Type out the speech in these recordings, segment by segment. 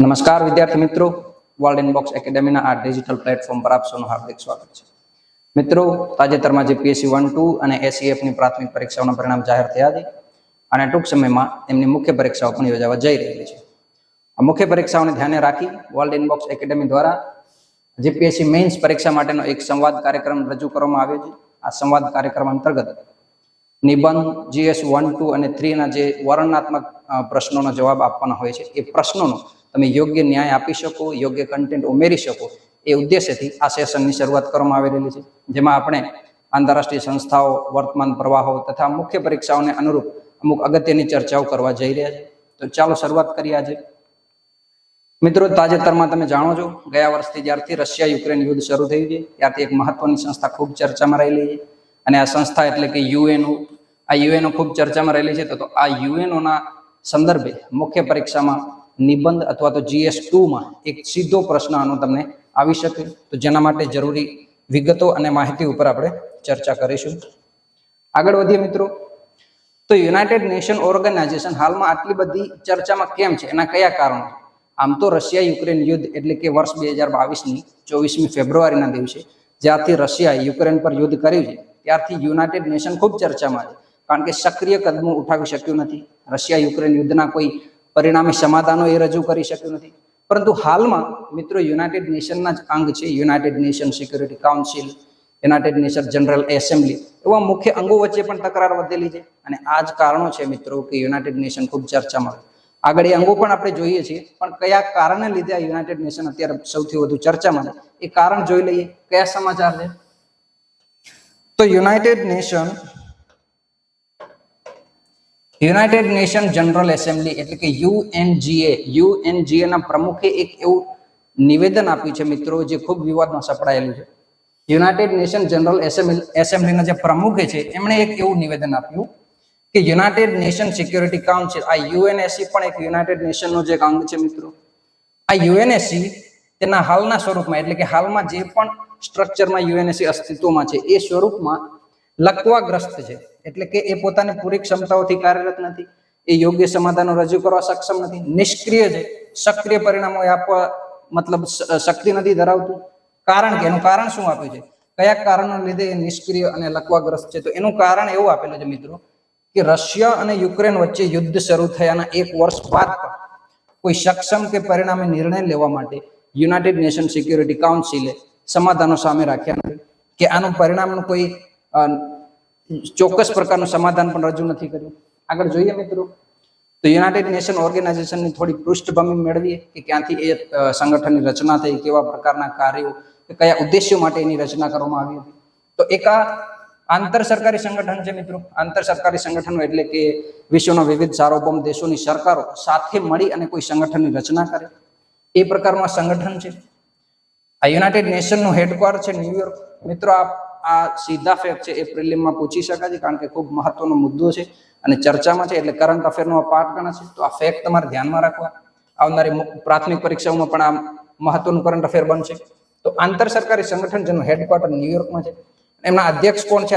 નમસ્કાર વિદ્યાર્થી મિત્રો, વર્લ્ડ ઇનબોક્સ એકેડેમીના આ ડિજિટલ પ્લેટફોર્મ પર આપ સૌનું હાર્દિક સ્વાગત છે. મિત્રો, તાજેતરમાં જે પીએસસી 1-2 અને એસઈએફની પ્રાથમિક પરીક્ષાઓના પરિણામ જાહેર થયા છે અને ટૂંક સમયમાં તેમની મુખ્ય પરીક્ષાઓ પણ યોજાવા જઈ રહી છે. આ મુખ્ય પરીક્ષાઓને ધ્યાને રાખી વર્લ્ડ ઇનબોક્સ એકેડેમી દ્વારા જીપીએસસી મેઇન્સ પરીક્ષા માટેનો એક સંવાદ કાર્યક્રમ રજૂ કરવામાં આવ્યો છે. આ સંવાદ કાર્યક્રમ અંતર્ગત નિબંધ જીએસ 1, 2 અને 3 ના જે વર્ણનાત્મક પ્રશ્નોનો જવાબ આપવાના હોય છે, એ પ્રશ્નોનો તમે યોગ્ય ન્યાય આપી શકો, યોગ્ય કન્ટેન્ટ ઉમેરી શકો, એ ઉદ્દેશ્યથી આ સેશનની શરૂઆત કરવામાં આવી રહેલી છે. જેમાં આપણે આંતરરાષ્ટ્રીય સંસ્થાઓ, વર્તમાન પ્રવાહો તથા મુખ્ય પરીક્ષાઓને અનુરૂપ અમુક અગત્યની ચર્ચાઓ કરવા જઈ રહ્યા છે. તો ચાલો શરૂઆત કરીએ આજે. મિત્રો, તાજેતરમાં તમે જાણો છો, ગયા વર્ષથી જ્યારથી રશિયા યુક્રેન યુદ્ધ શરૂ થયું છે ત્યારથી એક મહત્વની સંસ્થા ખૂબ ચર્ચામાં રહેલી છે અને આ સંસ્થા એટલે કે યુએનઓ. આ યુએનઓ ખૂબ ચર્ચામાં રહેલી છે. તો આ યુએનઓના સંદર્ભે મુખ્ય પરીક્ષામાં નિબંધ અથવા તો GS2 માં એક સીધો પ્રશ્ન આનો તમને આવી શકે, તો જેના માટે જરૂરી વિગતો અને માહિતી ઉપર આપણે ચર્ચા કરીશું. આગળ વધીએ મિત્રો. તો યુનાઇટેડ નેશન ઓર્ગેનાઇઝેશન હાલમાં આટલી બધી ચર્ચામાં કેમ છે, એના કયા કારણો? આમ તો રશિયા યુક્રેન યુદ્ધ એટલે કે વર્ષ 2022ની 24મી ફેબ્રુઆરીના દિવસે જ્યારથી રશિયાએ યુક્રેન પર યુદ્ધ કર્યું છે ત્યારથી યુનાઇટેડ નેશન ખૂબ ચર્ચામાં છે, કારણ કે સક્રિય કદમો ઉઠાવી શક્યું નથી. રશિયા યુક્રેન યુદ્ધના કોઈ પરિણામી સમાધાનો એ રજૂ કરી શક્યું નથી. પરંતુ હાલમાં મિત્રો યુનાઇટેડ નેશનના જ અંગ છે United Nation Security council, United nation general assembly, એવા મુખ્ય અંગો વચ્ચે પણ તકરાર વધેલી છે અને આ જ કારણો છે મિત્રો કે યુનાઇટેડ નેશન ખૂબ ચર્ચામાં. આગળ એ અંગો પણ આપણે જોઈએ છીએ, પણ કયા કારણને લીધે આ યુનાઇટેડ નેશન અત્યારે સૌથી વધુ ચર્ચામાં છે એ કારણ જોઈ લઈએ. કયા સમાચાર છે? તો યુનાઇટેડ નેશન જનરલ એસેમ્બલી એટલે કે યુએનજીએ ના પ્રમુખે એક એવું નિવેદન આપ્યું છે મિત્રો, જે ખૂબ વિવાદમાં સપડાયેલું છે. યુનાઇટેડ નેશન જનરલ એસેમ્બલીના જે પ્રમુખે છે એમણે એક એવું નિવેદન આપ્યું કે યુનાઇટેડ નેશન સિક્યુરિટી કાઉન્સિલ, આ યુએનએસસી પણ એક યુનાઇટેડ નેશનનો જે અંગ છે મિત્રો. આ યુએનએસસી તેના હાલના સ્વરૂપમાં એટલે કે હાલમાં જે પણ સ્ટ્રક્ચરમાં યુએનએસસી અસ્તિત્વમાં છે એ સ્વરૂપમાં લકવાગ્રસ્ત છે. એટલે કે એ પોતાની પૂરી ક્ષમતાઓથી કાર્યરત નથી, એ યોગ્ય સમાધાનો રજૂ કરવા સક્ષમ નથી, નિષ્ક્રિય છે, સક્રિય પરિણામો આપવા મતલબ શક્તિ નથી ધરાવતું. કારણ કે એનું કારણ શું આપ્યું છે, કયા કારણોને લીધે એ નિષ્ક્રિય અને લકવાગ્રસ્ત છે? તો એનું કારણ એવું આપેલું છે મિત્રો કે રશિયા અને યુક્રેન વચ્ચે યુદ્ધ શરૂ થયાના 1 વર્ષ બાદ પણ કોઈ સક્ષમ કે પરિણામી નિર્ણય લેવા માટે યુનાઇટેડ નેશન સિક્યુરિટી કાઉન્સિલે સમાધાનો સામે રાખ્યા નથી, કે આનું પરિણામનું કોઈ ચોક્કસ પ્રકારનું સમાધાન પણ રજૂ નથી કર્યું. આગળ જોઈએ મિત્રો. તો યુનાઇટેડ નેશન ઓર્ગેનાઇઝેશનની થોડી પૃષ્ઠભૂમિ મેળવીએ કે ક્યાંથી એ સંગઠનની રચના થઈ, કેવા પ્રકારના કાર્યો, કયા ઉદ્દેશ્યો માટે એની રચના કરવામાં આવી હતી. તો એક આ આંતર સરકારી સંગઠન છે મિત્રો. આંતર સરકારી સંગઠનો એટલે કે વિશ્વના વિવિધ સાર્વભૌમ દેશોની સરકારો સાથે મળી અને કોઈ સંગઠનની રચના કરે, એ પ્રકારનું આ સંગઠન છે. આ યુનાઇટેડ નેશનનું હેડક્વાર્ટર છે ન્યુયોર્ક. મિત્રો, આ સીધા ફેક્ટ છે, એ પ્રિલિમમાં પૂછી શકાય છે, કારણ કે ખૂબ મહત્વનો મુદ્દો છે અને ચર્ચામાં છે, એટલે કરંટ અફેરનો આ પાર્ટ ગણાશે. તો આ ફેક્ટ તમારે ધ્યાનમાં રાખવા. આવનારી પ્રાથમિક પરીક્ષાઓમાં પણ આ મહત્વનું કરંટ અફેર બનશે. તો આંતર સરકારી સંગઠન જેનું હેડક્વાર્ટર ન્યુયોર્કમાં છે, એમના અધ્યક્ષ કોણ છે?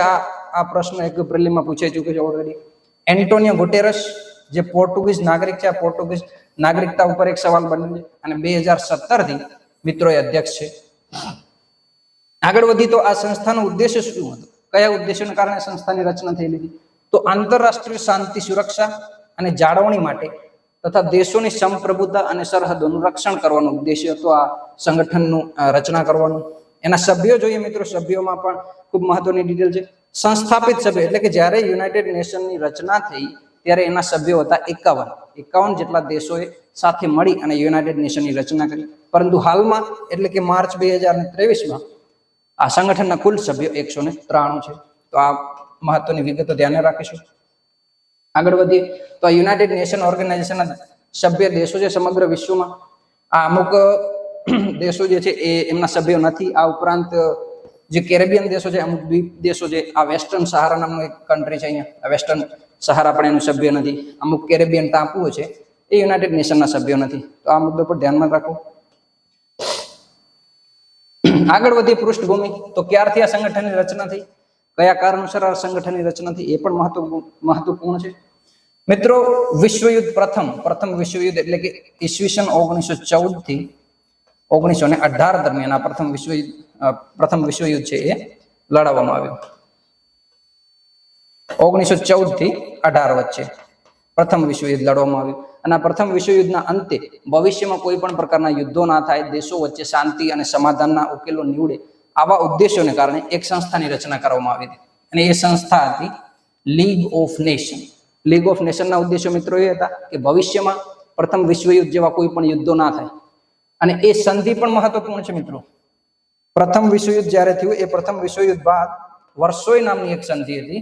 આ પ્રશ્ન એક પ્રિલિમમાં પૂછાઈ ચૂક્યો છે ઓલરેડી. એન્ટોનિયો ગુટેરસ, જે પોર્ટુગીઝ નાગરિક છે. આ પોર્ટુગીઝ નાગરિકતા ઉપર એક સવાલ બન્યો છે અને 2017થી મિત્રો એ અધ્યક્ષ છે. આગળ વધી તો આ સંસ્થાનો ઉદ્દેશ્ય શું હતો, કયા ઉદ્દેશ્યોને કારણે સંસ્થાની રચના થયેલી હતી? તો આંતરરાષ્ટ્રીય શાંતિ, સુરક્ષા અને જાળવણી માટે તથા દેશોની સંપ્રભુતા અને સરહદોનું રક્ષણ કરવાનો ઉદ્દેશ્ય હતો આ સંગઠનનું રચના કરવાનું. એના સભ્યો જોઈએ મિત્રો. સભ્યોમાં પણ ખૂબ મહત્વની ડિટેલ છે. સંસ્થાપિત સભ્યો એટલે કે જ્યારે યુનાઇટેડ નેશનની રચના થઈ ત્યારે એના સભ્યો હતા 51 જેટલા દેશોએ સાથે મળી અને યુનાઇટેડ નેશનની રચના કરી. પરંતુ હાલમાં એટલે કે માર્ચ 2023માં આ સંગઠનના કુલ સભ્યો 193 છે. તો આ મહત્વની વિગતો ધ્યાને રાખીશું. આગળ વધીએ તો આ યુનાઇટેડ નેશન ઓર્ગેનાઇઝેશનના સભ્ય દેશો છે સમગ્ર વિશ્વમાં. આ અમુક દેશો જે છે એ એમના સભ્યો નથી. આ ઉપરાંત જે કેરેબિયન દેશો છે, અમુક દ્વીપ દેશો છે, આ વેસ્ટર્ન સહારા નામનું એક કન્ટ્રી છે અહીંયા, આ વેસ્ટર્ન સહારા પણ એનું સભ્ય નથી. અમુક કેરેબિયન ટાપુઓ છે એ યુનાઇટેડ નેશનના સભ્યો નથી. તો આ મુદ્દો પર ધ્યાનમાં રાખો. આગળ વધી પૃષ્ઠભૂમિ. તો ક્યારથી આ સંગઠનની રચના થઈ, કયા કારણોસર આ સંગઠનની રચના થઈ, એ પણ મહત્વપૂર્ણ છે. મિત્રો વિશ્વયુદ્ધ પ્રથમ વિશ્વયુદ્ધ એટલે કે ઈસવીસન 1914 થી 1918 દરમિયાન આ પ્રથમ વિશ્વયુદ્ધ છે એ લડાવવામાં આવ્યું. 1914 થી 18 વચ્ચે પ્રથમ વિશ્વયુદ્ધ લડવામાં આવ્યું. અને આ પ્રથમ વિશ્વયુદ્ધના અંતે ભવિષ્યમાં કોઈ પણ પ્રકારના યુદ્ધો ના થાય, દેશો વચ્ચે શાંતિ અને સમાધાનના ઉકેલો નીવડે, આવા ઉદ્દેશોને કારણે એક સંસ્થાની રચના કરવામાં આવી હતી. અને એ સંસ્થા હતી League of Nation. League of નેશનના ઉદ્દેશો મિત્રો એ હતા કે ભવિષ્યમાં પ્રથમ વિશ્વયુદ્ધ જેવા કોઈ પણ યુદ્ધો ના થાય. અને એ સંધિ પણ મહત્વપૂર્ણ છે મિત્રો. પ્રથમ વિશ્વયુદ્ધ જ્યારે થયું એ પ્રથમ વિશ્વયુદ્ધ બાદ વર્સોય નામની એક સંધિ હતી.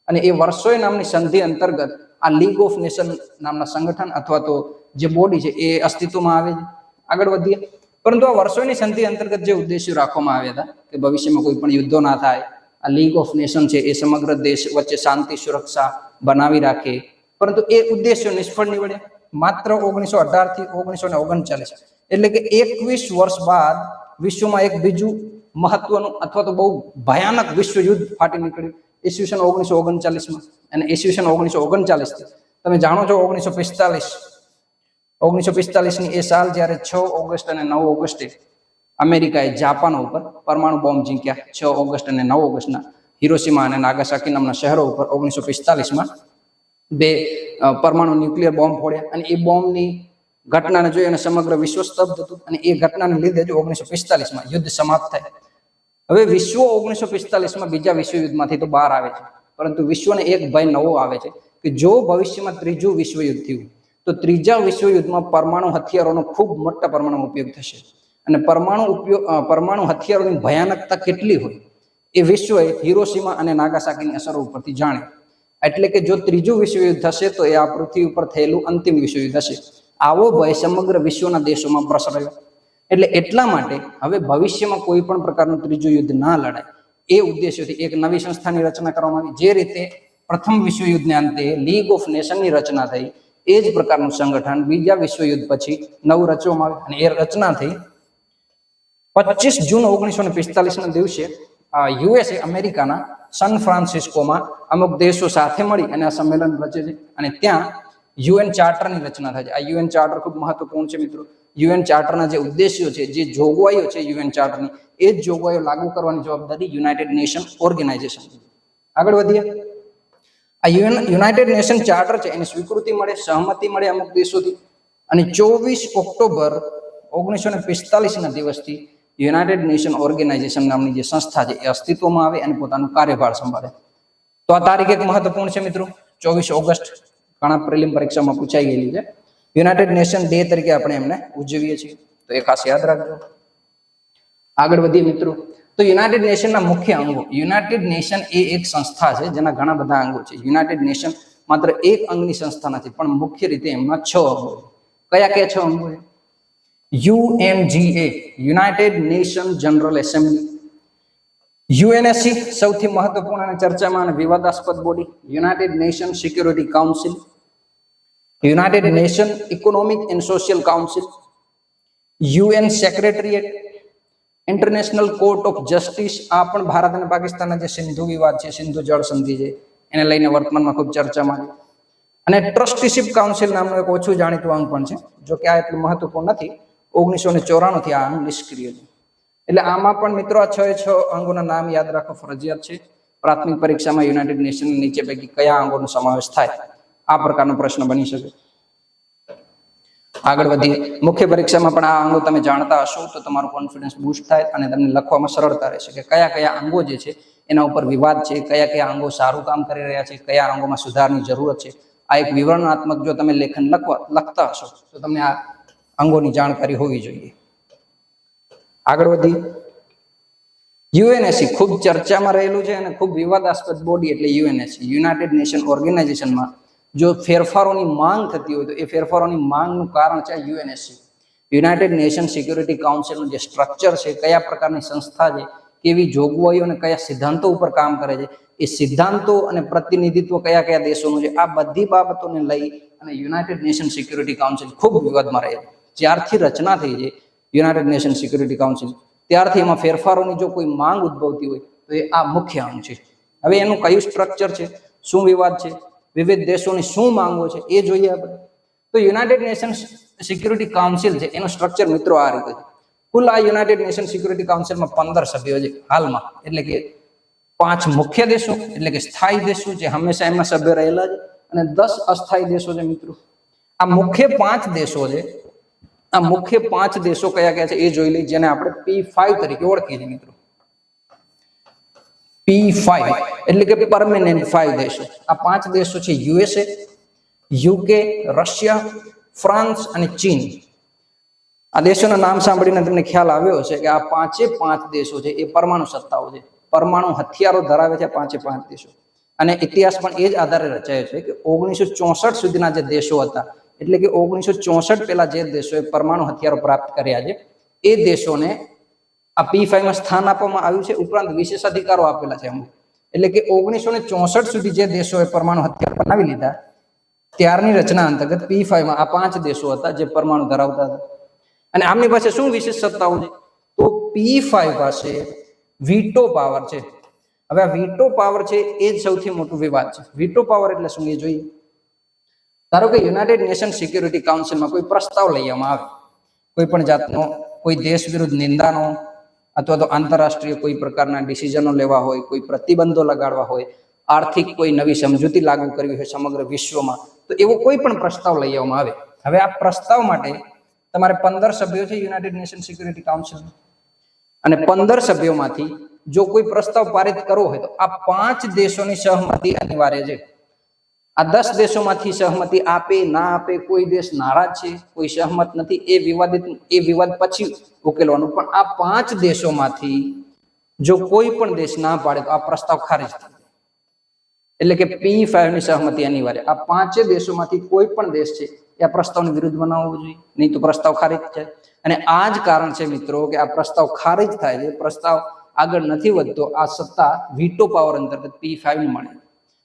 અને એ વર્સોય નામની સંધિ અંતર્ગત આ લીગ ઓફ નેશન નામના સંગઠન અથવા તો જે બોડી છે એ અસ્તિત્વમાં આવે છે. આગળ વધીએ. પરંતુ આ વર્ષોની સંધિ અંતર્ગત જે ઉદ્દેશ્યો રાખવામાં આવ્યા હતા કે ભવિષ્યમાં કોઈ પણ યુદ્ધો ના થાય, આ લીગ ઓફ નેશન છે એ સમગ્ર દેશ વચ્ચે શાંતિ સુરક્ષા બનાવી રાખે, પરંતુ એ ઉદ્દેશ્યો નિષ્ફળ નીવડે. માત્ર 1918 થી 1939 એટલે કે 21 વર્ષ બાદ વિશ્વમાં એક બીજું મહત્વનું અથવા તો બહુ ભયાનક વિશ્વયુદ્ધ ફાટી નીકળ્યું ઈસવીસન 1939 માં. અને ઈસવીસન 1939 થી તમે જાણો છો 1945 ની એ સાલ જ્યારે 6 ઓગસ્ટ અને 9 ઓગસ્ટે અમેરિકાએ જાપાન ઉપર પરમાણુ બોમ્બ ઝીંક્યા. 6 ઓગસ્ટ અને 9 ઓગસ્ટના હિરોશીમા અને નાગાસાકી નામના શહેરો ઉપર 1945માં બે પરમાણુ ન્યુક્લિયર બોમ્બ ફોડ્યા. અને એ બોમ્બની ઘટનાને જોઈ અને સમગ્ર વિશ્વ સ્તબ્ધ હતું. અને એ ઘટનાને લીધે જ 1945માં યુદ્ધ સમાપ્ત થાય. હવે વિશ્વ 1945માં બીજા વિશ્વયુદ્ધમાંથી તો બહાર આવે છે, પરંતુ વિશ્વને એક ભય નવો આવે છે કે જો ભવિષ્યમાં ત્રીજું વિશ્વયુદ્ધ થયું તો ત્રીજા વિશ્વયુદ્ધમાં પરમાણુ હથિયારોનો ખૂબ મોટા પ્રમાણમાં ઉપયોગ થશે. અને પરમાણુ હથિયારોની ભયાનકતા કેટલી હોય એ વિશ્વએ હિરોશીમા અને નાગાસાકીની અસરો ઉપરથી જાણ્યું. એટલે કે જો ત્રીજું વિશ્વયુદ્ધ થશે તો એ આ પૃથ્વી ઉપર થયેલું અંતિમ વિશ્વયુદ્ધ હશે. આવો ભય સમગ્ર વિશ્વના દેશોમાં પ્રસર્યો. એટલે એટલા માટે હવે ભવિષ્યમાં કોઈ પણ પ્રકારનું ત્રીજું યુદ્ધ ના લડાય એ ઉદ્દેશ્યથી એક નવી સંસ્થાની રચના કરવામાં આવી. જે રીતે પ્રથમ વિશ્વયુદ્ધને અંતે લીગ ઓફ નેશનની રચના થઈ, એ જ પ્રકારનું સંગઠન બીજા વિશ્વયુદ્ધ પછી નવું રચવામાં આવ્યું. અને એ રચના થઈ 25 જૂન 1945 ના દિવસે યુએસએ અમેરિકાના સન ફ્રાન્સિસ્કોમાં અમુક દેશો સાથે મળી અને આ સંમેલન રચે છે. અને ત્યાં યુએન ચાર્ટરની રચના થાય છે. આ યુએન ચાર્ટર ખૂબ મહત્વપૂર્ણ છે મિત્રો. યુએન ચાર્ટરના જે ઉદ્દેશ્યો છે, જે જોગવાઈઓ છે યુએન ચાર્ટરની, એ જ જોગવાઈઓ લાગુ કરવાની જવાબદારી યુનાઇટેડ નેશન ઓર્ગેનાઇઝેશન. આગળ વધીએ. આ યુનાઇટેડ નેશન ચાર્ટર છે એની સ્વીકૃતિ મળે, સહમતિ મળે અમુક દેશોથી. અને 24 ઓક્ટોબર 1945 ના દિવસથી યુનાઇટેડ નેશન ઓર્ગેનાઇઝેશન નામની જે સંસ્થા છે એ અસ્તિત્વમાં આવે અને પોતાનો કાર્યભાર સંભાળે. તો આ તારીખ એક મહત્વપૂર્ણ છે મિત્રો. 24 ઓગસ્ટ ઘણા પ્રિલિમ પરીક્ષામાં પૂછાઈ ગયેલી છે. યુનાઇટેડ નેશન ડે તરીકે આપણે એમને ઉજવીએ છીએ, તો એ ખાસ યાદ રાખજો. આગળ વધીએ મિત્રો. તો યુનાઇટેડ નેશનના મુખ્ય અંગો. યુનાઇટેડ નેશન એ એક સંસ્થા છે જેના ઘણા બધા અંગો છે. યુનાઇટેડ નેશન માત્ર એક અંગની સંસ્થા નથી, પણ મુખ્ય રીતે એમના 6 અંગો છે. કયા 6 અંગો છે? UNGA, United nation general assembly. UNSC સૌથી મહત્વપૂર્ણ અને ચર્ચામાં અને વિવાદાસ્પદ body. United Nation Security council, United nation economic and social council, UN secretariat, international court of justice. આ પણ ભારત અને પાકિસ્તાનના જે સિંધુ વિવાદ છે, સિંધુ જળ સંધિ છે, એને લઈને વર્તમાનમાં ખૂબ ચર્ચામાં છે. અને ટ્રસ્ટીશિપ કાઉન્સિલ નામનું એક ઓછું જાણીતું અંગ પણ છે, જો કે આ એટલું મહત્વપૂર્ણ નથી. 1994 થી આ અંગ નિષ્ક્રિય છે. એટલે આમાં પણ મિત્રો આ 6 અંગોના નામ યાદ રાખવા ફરજિયાત છે. પ્રાથમિક પરીક્ષામાં યુનાઇટેડ નેશન નીચે પૈકી કયા અંગોનો સમાવેશ થાય આ પ્રકારનો પ્રશ્ન બની શકે. આગળ વધીએ. મુખ્ય પરીક્ષામાં પણ આ અંગો તમે જાણતા હશો તો તમારું કોન્ફિડન્સ બૂસ્ટ થાય અને તમને લખવામાં સરળતા રહેશે કે કયા અંગો જે છે એના ઉપર વિવાદ છે, કયા અંગો સારું કામ કરી રહ્યા છે, કયા અંગોમાં સુધારની જરૂરત છે. આ એક વિવરણાત્મક જો તમે લેખન લખતા હશો તો તમને આ અંગોની જાણકારી હોવી જોઈએ. આગળ વધી. યુએનએસસી ખૂબ ચર્ચામાં રહેલું છે અને ખૂબ વિવાદાસ્પદ બોડી એટલે યુએનએસસી. યુનાઇટેડ નેશન ઓર્ગેનાઇઝેશનમાં જો ફેરફારોની માંગ થતી હોય તો એ ફેરફારોની માંગનું કારણ છે યુએનએસસી. યુનાઇટેડ નેશન સિક્યુરિટી કાઉન્સિલનું જે સ્ટ્રક્ચર છે, કયા પ્રકારની સંસ્થા છે, કેવી જોગવાઈઓ અને કયા સિદ્ધાંતો ઉપર કામ કરે છે, એ સિદ્ધાંતો અને પ્રતિનિધિત્વ કયા દેશોનું છે, આ બધી બાબતોને લઈ અને યુનાઇટેડ નેશન સિક્યુરિટી કાઉન્સિલ ખૂબ વિવાદમાં રહે છે. જ્યારથી રચના થઈ છે યુનાઇટેડ નેશન સિક્યુરિટી કાઉન્સિલ, ત્યારથી એમાં ફેરફારોની જો કોઈ માંગ ઉદ્ભવતી હોય તો એ આ મુખ્ય અંગ છે. હવે એનું કયું સ્ટ્રક્ચર છે, શું વિવાદ છે, વિવિધ દેશોની શું માંગો છે એ જોઈએ આપણે. તો યુનાઇટેડ નેશન્સ સિક્યુરિટી કાઉન્સિલ છે એનું સ્ટ્રક્ચર મિત્રો આ રીતે છે. કુલ આ યુનાઇટેડ નેશન સિક્યુરિટી કાઉન્સિલમાં 15 સભ્યો છે હાલમાં, એટલે કે 5 મુખ્ય દેશો એટલે કે સ્થાયી દેશો જે હંમેશા એમના સભ્ય રહેલા છે, અને 10 અસ્થાયી દેશો છે મિત્રો. આ મુખ્ય 5 દેશો છે. આ મુખ્ય 5 દેશો કયા કયા છે એ જોઈ લઈએ, જેને આપણે P5 તરીકે ઓળખીએ છીએ મિત્રો. P5 એટલે કે પરમેનન્ટ 5 દેશો. આ 5 દેશો છે USA, UK, રશિયા, ફ્રાન્સ અને ચીન. આ દેશોના નામ સાંભળીને તમને ખ્યાલ આવ્યો હશે કે આ 5 દેશો છે એ પરમાણુ સત્તાઓ છે, પરમાણુ હથિયારો ધરાવે છે 5 દેશો. અને ઇતિહાસ પણ એ જ આધારે રચાયો છે કે 1964 સુધીના જે દેશો હતા, એટલે કે 1964 પહેલા જે દેશોએ પરમાણુ હથિયારો પ્રાપ્ત કર્યા છે એ દેશોને આ P5 માં સ્થાન આપવામાં આવ્યું છે, ઉપરાંત વિશેષ અધિકારો આપેલા છે અમુક. એટલે કે 1964 સુધી જે દેશોએ પરમાણુ હથિયાર બનાવી લીધા ત્યારની રચના અંતર્ગત P5 માં આ 5 દેશો હતા જે પરમાણુ ધરાવતા હતા. અને આમની પાસે શું વિશેષ સત્તાઓ છે? તો P5 પાસે વીટો પાવર છે. હવે આ વીટો પાવર છે એ જ સૌથી મોટું વિવાદ છે. વીટો પાવર એટલે શું એ જોઈએ. ધારો કે યુનાઇટેડ નેશન સિક્યુરિટી કાઉન્સિલમાં કોઈ પ્રસ્તાવ લઈ આવવામાં આવે, કોઈ પણ જાતનો કોઈ દેશ વિરુદ્ધ નિંદાનો અથવા તો આંતરરાષ્ટ્રીય કોઈ પ્રકારના ડિસિઝનો લેવા હોય, કોઈ પ્રતિબંધો લગાડવા હોય, આર્થિક કોઈ નવી સમજૂતી લાગુ કરવી હોય સમગ્ર વિશ્વમાં, તો એવો કોઈ પણ પ્રસ્તાવ લઈ આવવામાં આવે. હવે આ પ્રસ્તાવ માટે તમારે 15 સભ્યો છે યુનાઇટેડ નેશન સિક્યુરિટી કાઉન્સિલ, અને 15 સભ્યોમાંથી જો કોઈ પ્રસ્તાવ પારિત કરવો હોય તો આ 5 દેશોની સહમતિ અનિવાર્ય છે. આ 10 દેશોમાંથી સહમતિ આપે ના આપે, કોઈ દેશ નારાજ છે, કોઈ સહમત નથી, એ વિવાદ પછી ઉકેલવાનું. પણ આ 5 દેશોમાંથી જો કોઈ પણ દેશ ના પાડે તો આ પ્રસ્તાવ ખારિજ થાય. એટલે કે P5 ની સહમતિ અનિવાર્ય. આ 5 દેશોમાંથી કોઈ પણ દેશ છે એ આ પ્રસ્તાવની વિરુદ્ધ બનાવવો જોઈએ, નહીં તો પ્રસ્તાવ ખારિજ થાય. અને આ જ કારણ છે મિત્રો કે આ પ્રસ્તાવ ખારિજ થાય છે, પ્રસ્તાવ આગળ નથી વધતો, આ સત્તા વીટો પાવર અંતર્ગત P5 ને મળે.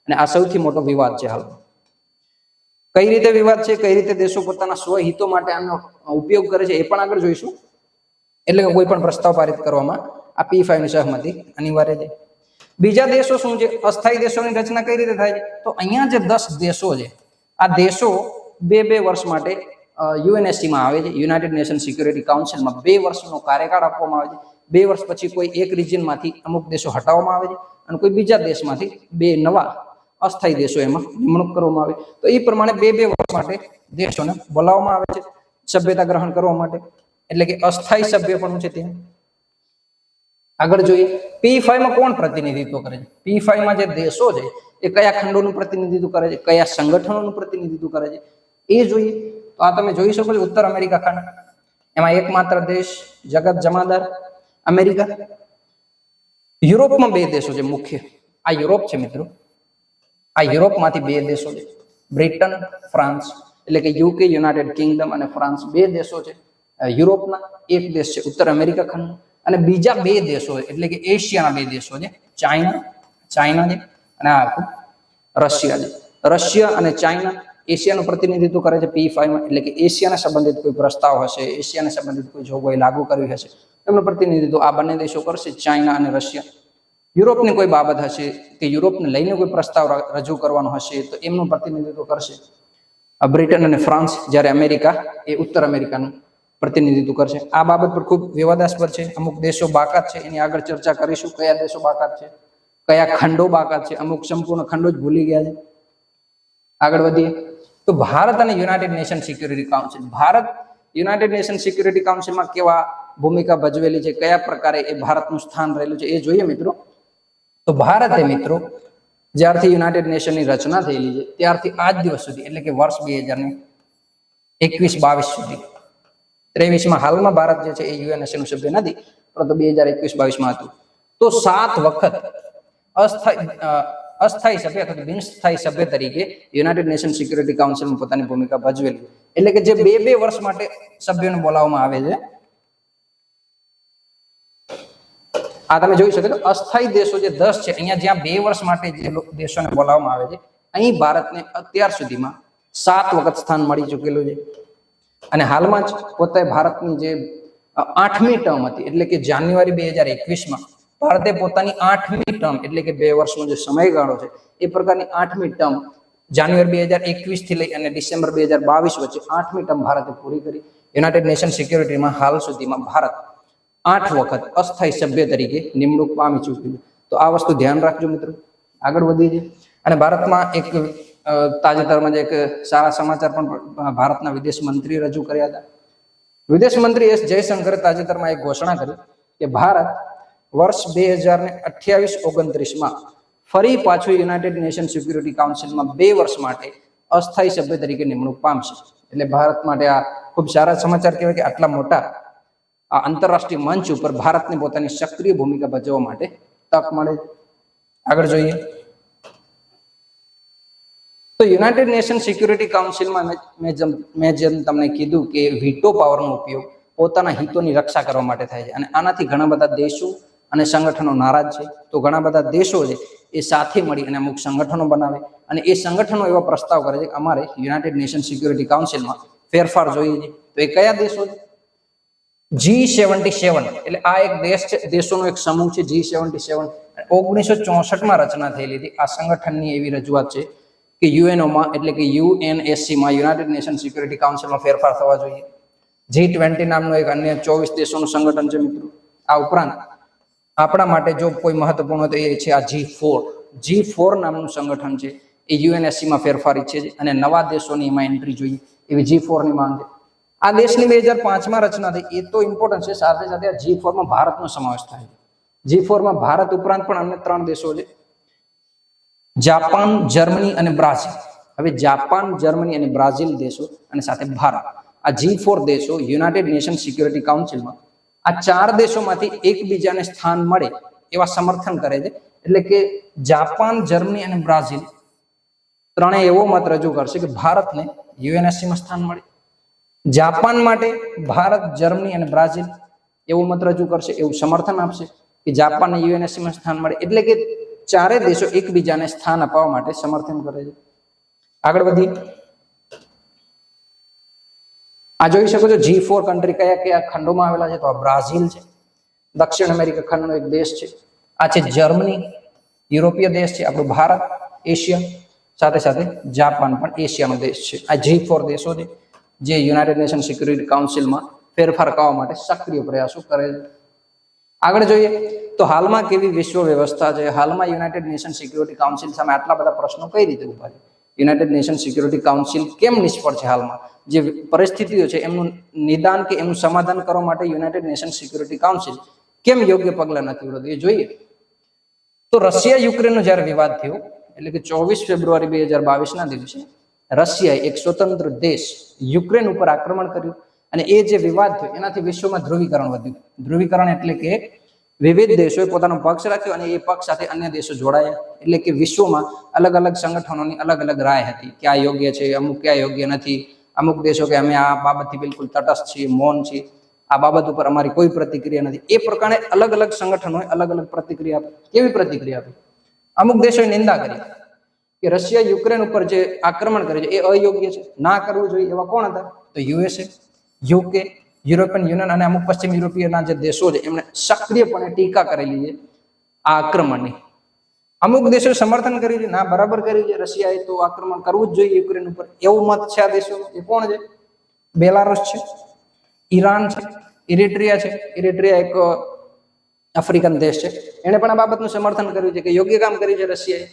અને આ સૌથી મોટો વિવાદ છે હાલ. કઈ રીતે વિવાદ છે, કઈ રીતે દેશો પોતાના સ્વહિતો માટે આનો ઉપયોગ કરે છે એ પણ આગળ જોઈશું. એટલે કે કોઈ પણ પ્રસ્તાવ પારિત કરવામાં આ P5 ની સહમતિ અનિવાર્ય છે. બીજા દેશો શું છે? અસ્થાયી દેશોની રચના કઈ રીતે થાય છે? તો અહીંયા જે 10 દેશો છે, આ દેશો 2 વર્ષ માટે UNSC માં આવે છે, યુનાઇટેડ નેશન સિક્યુરિટી કાઉન્સિલમાં 2 વર્ષનો કાર્યકાળ આપવામાં આવે છે. 2 વર્ષ પછી કોઈ એક રિજિયનમાંથી અમુક દેશો હટાવવામાં આવે છે અને કોઈ બીજા દેશમાંથી 2 નવા અસ્થાયી દેશો એમાં નિમણૂક કરવામાં આવે. તો એ પ્રમાણે 2 વર્ષ માટે દેશોને બોલાવવામાં આવે છે સભ્યતા ગ્રહણ કરવા માટે. એટલે કે અસ્થાયી સભ્ય પણ છે ત્યાં. આગળ જોઈએ P5 માં કોણ પ્રતિનિધિત્વ કરે છે? P5 માં જે દેશો છે એ કયા ખંડોનું પ્રતિનિધિત્વ કરે છે, કયા સંગઠનોનું પ્રતિનિધિત્વ કરે છે એ જોઈએ. તો આ તમે જોઈ શકો છો ઉત્તર અમેરિકા ખંડ, એમાં એકમાત્ર દેશ જગત જમાદાર અમેરિકા. યુરોપમાં 2 દેશો છે મુખ્ય. આ યુરોપ છે મિત્રો. આ યુરોપમાંથી 2 દેશો છે, બ્રિટન, ફ્રાન્સ. એટલે કે UK યુનાઇટેડ કિંગડમ અને ફ્રાન્સ 2 દેશો છે યુરોપના. એક દેશ છે ઉત્તર અમેરિકા ખંડ, અને બીજા 2 દેશો એટલે કે એશિયાના 2 દેશો છે, ચાઇના છે અને આ રશિયા છે. રશિયા અને ચાઇના એશિયાનું પ્રતિનિધિત્વ કરે છે P5 માં. એટલે કે એશિયાને સંબંધિત કોઈ પ્રસ્તાવ હશે, એશિયાને સંબંધિત કોઈ જોગવાઈ લાગુ કરવી હશે, એમનું પ્રતિનિધિત્વ આ બંને દેશો કરશે, ચાઇના અને રશિયા. યુરોપની કોઈ બાબત હશે કે યુરોપને લઈને કોઈ પ્રસ્તાવ રજૂ કરવાનો હશે તો એમનું પ્રતિનિધિત્વ કરશે બ્રિટન અને ફ્રાન્સ, જ્યારે અમેરિકા એ ઉત્તર અમેરિકાનું પ્રતિનિધિત્વ કરશે. આ બાબત પર ખૂબ વિવાદાસ્પદ છે. અમુક દેશો બાકાત છે, એની આગળ ચર્ચા કરીશું. કયા દેશો બાકાત છે, કયા ખંડો બાકાત છે, અમુક સંપૂર્ણ ખંડો જ ભૂલી ગયા છે. આગળ વધીએ તો ભારત અને યુનાઇટેડ નેશન સિક્યુરિટી કાઉન્સિલ. ભારત યુનાઇટેડ નેશન સિક્યુરિટી કાઉન્સિલમાં કેવા ભૂમિકા ભજવેલી છે, કયા પ્રકારે એ ભારતનું સ્થાન રહેલું છે એ જોઈએ મિત્રો. તો ભારતે મિત્રો જ્યારથી યુનાઇટેડ નેશનની રચના થયેલી છે ત્યારથી આજ દિવસ સુધી, એટલે કે વર્ષ 2021-22 સુધી, 23માં હાલમાં ભારત જે છે એ UNSC નું સભ્ય નથી, પરંતુ 2021-22માં હતું. તો 7 વખત અસ્થાયી સભ્ય અથવા બિનસ્થાયી સભ્ય તરીકે યુનાઇટેડ નેશન સિક્યુરિટી કાઉન્સિલમાં પોતાની ભૂમિકા ભજવેલી. એટલે કે જે 2 વર્ષ માટે સભ્યોને બોલાવવામાં આવે છે. આ તમે જોઈ શકો છો અસ્થાયી દેશો જે 10 છે, અહીંયા જ્યાં 2 વર્ષ માટે જે દેશોને બોલાવવામાં આવે છે, અહીં ભારતને અત્યાર સુધીમાં 7 વખત સ્થાન મળી ચૂકેલું છે. અને હાલમાં જ પોતે ભારતની જે 8મી ટર્મ હતી, એટલે કે જાન્યુઆરી 2021માં ભારતે પોતાની 8મી ટર્મ એટલે કે 2 વર્ષનો જે સમયગાળો છે એ પ્રકારની 8મી ટર્મ જાન્યુઆરી 2021 થી લઈ અને ડિસેમ્બર 2022 વચ્ચે 8મી ટર્મ ભારતે પૂરી કરી. યુનાઇટેડ નેશન સિક્યુરિટીમાં હાલ સુધીમાં ભારત 8 વખત અસ્થાયી સભ્ય તરીકે નિમણૂક પામી ચૂક્યું છે. તો આ વસ્તુ ધ્યાન રાખજો મિત્રો. આગળ વધીએ છીએ. અને ભારતમાં એક તાજેતરમાં જ એક સારા સમાચાર પણ ભારતના વિદેશ મંત્રી રજૂ કર્યા હતા. વિદેશ મંત્રી એસ જયશંકરે તાજેતરમાં એક ઘોષણા કરી કે ભારત વર્ષ 2028-29માં ફરી પાછું યુનાઇટેડ નેશન સિક્યુરિટી કાઉન્સિલમાં 2 વર્ષ માટે અસ્થાયી સભ્ય તરીકે નિમણૂક પામશે. એટલે ભારત માટે આ ખૂબ સારા સમાચાર કહેવાય કે આટલા મોટા આ આંતરરાષ્ટ્રીય મંચ ઉપર ભારતને પોતાની સક્રિય ભૂમિકા ભજવવા માટે તક મળે. આગળ જોઈએ તો યુનાઇટેડ નેશન સિક્યુરિટી કાઉન્સિલમાં મેં જેમ તમને કીધું કે વીટો પાવરનો ઉપયોગ પોતાના હિતોની રક્ષા કરવા માટે થાય છે અને આનાથી ઘણા બધા દેશો અને સંગઠનો નારાજ છે. તો ઘણા બધા દેશો છે એ સાથે મળી અને અમુક સંગઠનો બનાવે અને એ સંગઠનો એવા પ્રસ્તાવ કરે છે કે અમારે યુનાઇટેડ નેશન સિક્યુરિટી કાઉન્સિલમાં ફેરફાર જોઈએ છે. તો એ કયા દેશો છે? G77 એટલે આ એક દેશ છે, દેશોનો એક સમૂહ છે. G77 1964માં રચના થયેલી હતી. આ સંગઠનની એવી રજૂઆત છે કે યુએનઓમાં એટલે કે યુએનએસસીમાં યુનાઇટેડ નેશન સિક્યુરિટી કાઉન્સિલમાં ફેરફાર થવા જોઈએ. G20 નામનું એક અન્ય 24 દેશોનું સંગઠન છે મિત્રો. આ ઉપરાંત આપણા માટે જો કોઈ મહત્વપૂર્ણ તો એ છે આ G4 નામનું સંગઠન છે. એ યુએનએસસીમાં ફેરફાર ઈચ્છે છે અને નવા દેશોની એમાં એન્ટ્રી જોઈએ એવી G4 ની માંગ છે. આ દેશની 2005માં રચના થઈ. એ તો ઇમ્પોર્ટન્ટ છે. સાથે સાથે આ G4માં ભારતનો સમાવેશ થાય છે. G4માં ભારત ઉપરાંત પણ અન્ય 3 દેશો છે, જાપાન, જર્મની અને બ્રાઝિલ. હવે જાપાન, જર્મની અને બ્રાઝિલ દેશો અને સાથે ભારત, આ G4 દેશો યુનાઇટેડ નેશન સિક્યુરિટી કાઉન્સિલમાં આ 4 દેશોમાંથી એકબીજાને સ્થાન મળે એવા સમર્થન કરે છે. એટલે કે જાપાન, જર્મની અને બ્રાઝિલ ત્રણેય એવો મત રજૂ કરશે કે ભારતને યુએનએસસીમાં સ્થાન મળે. જાપાન માટે ભારત, જર્મની અને બ્રાઝિલ એવો મત રજૂ કરશે, એવું સમર્થન આપશે કે જાપાનને યુએનએસસીમાં સ્થાન મળે. એટલે કે 4 દેશો એકબીજાને સ્થાન અપાવવા માટે સમર્થન કરે છે. આગળ વધીએ. આ જોઈ શકો છો G4 કન્ટ્રી કયા કયા ખંડોમાં આવેલા છે. તો આ બ્રાઝિલ છે, દક્ષિણ અમેરિકા ખંડનો એક દેશ છે. આ છે જર્મની, યુરોપીય દેશ છે. આપણું ભારત એશિયા, સાથે સાથે જાપાન પણ એશિયાનો દેશ છે. આ G4 દેશો છે જે યુનાઇટેડ નેશન સિક્યુરિટી કાઉન્સિલમાં ફેરફાર કરવા માટે સક્રિય પ્રયાસો કરે છે. આગળ જોઈએ તો હાલમાં કેવી વિશ્વ વ્યવસ્થા છે. હાલમાં યુનાઇટેડ નેશન સિક્યુરિટી કાઉન્સિલ સામે આટલા બધા પ્રશ્નો કઈ રીતે ઉભા છે? યુનાઇટેડ નેશન સિક્યુરિટી કાઉન્સિલ કેમ નિષ્ફળ છે? હાલમાં જે પરિસ્થિતિઓ છે એમનું નિદાન કે એમનું સમાધાન કરવા માટે યુનાઇટેડ નેશન સિક્યુરિટી કાઉન્સિલ કેમ યોગ્ય પગલાં નથી ઉઠાવતું એ જોઈએ. તો રશિયા યુક્રેનનો જ્યારે વિવાદ થયો એટલે કે 24 ફેબ્રુઆરી 2022ના દિવસે રશિયાએ એક સ્વતંત્ર દેશ યુક્રેન ઉપર આક્રમણ કર્યું અને એ જે વિવાદ થયો એનાથી વિશ્વમાં ધ્રુવીકરણ વધ્યું. ધ્રુવીકરણ એટલે કે વિવિધ દેશોએ પોતાનો પક્ષ રાખ્યો અને એ પક્ષ સાથે અન્ય દેશો જોડાયા. એટલે કે વિશ્વમાં અલગ અલગ સંગઠનોની અલગ અલગ રાય હતી કે આ યોગ્ય છે, અમુક ક્યાં યોગ્ય નથી. અમુક દેશો કે અમે આ બાબતથી બિલકુલ તટસ્થ છીએ, મૌન છીએ, આ બાબત ઉપર અમારી કોઈ પ્રતિક્રિયા નથી. એ પ્રકારે અલગ અલગ સંગઠનોએ અલગ અલગ પ્રતિક્રિયા આપી. કેવી પ્રતિક્રિયા આપી? અમુક દેશોએ નિંદા કરી કે રશિયા યુક્રેન ઉપર જે આક્રમણ કરે છે એ અયોગ્ય છે, ના કરવું જોઈએ. એવા કોણ હતા? તો યુએસએ, યુકે, યુરોપિયન યુનિયન અને અમુક પશ્ચિમ યુરોપીયના જે દેશો છે એમણે સક્રિયપણે ટીકા કરેલી છે આ આક્રમણની. અમુક દેશોએ સમર્થન કર્યું છે, ના બરાબર કર્યું છે, રશિયાએ તો આક્રમણ કરવું જ જોઈએ યુક્રેન ઉપર, એવું મત છે આ દેશો. એ કોણ છે? બેલારુસ છે, ઈરાન છે, ઇરિટ્રિયા છે. ઇરિટ્રિયા એક આફ્રિકન દેશ છે. એણે પણ આ બાબતનું સમર્થન કર્યું છે કે યોગ્ય કામ કર્યું છે રશિયાએ,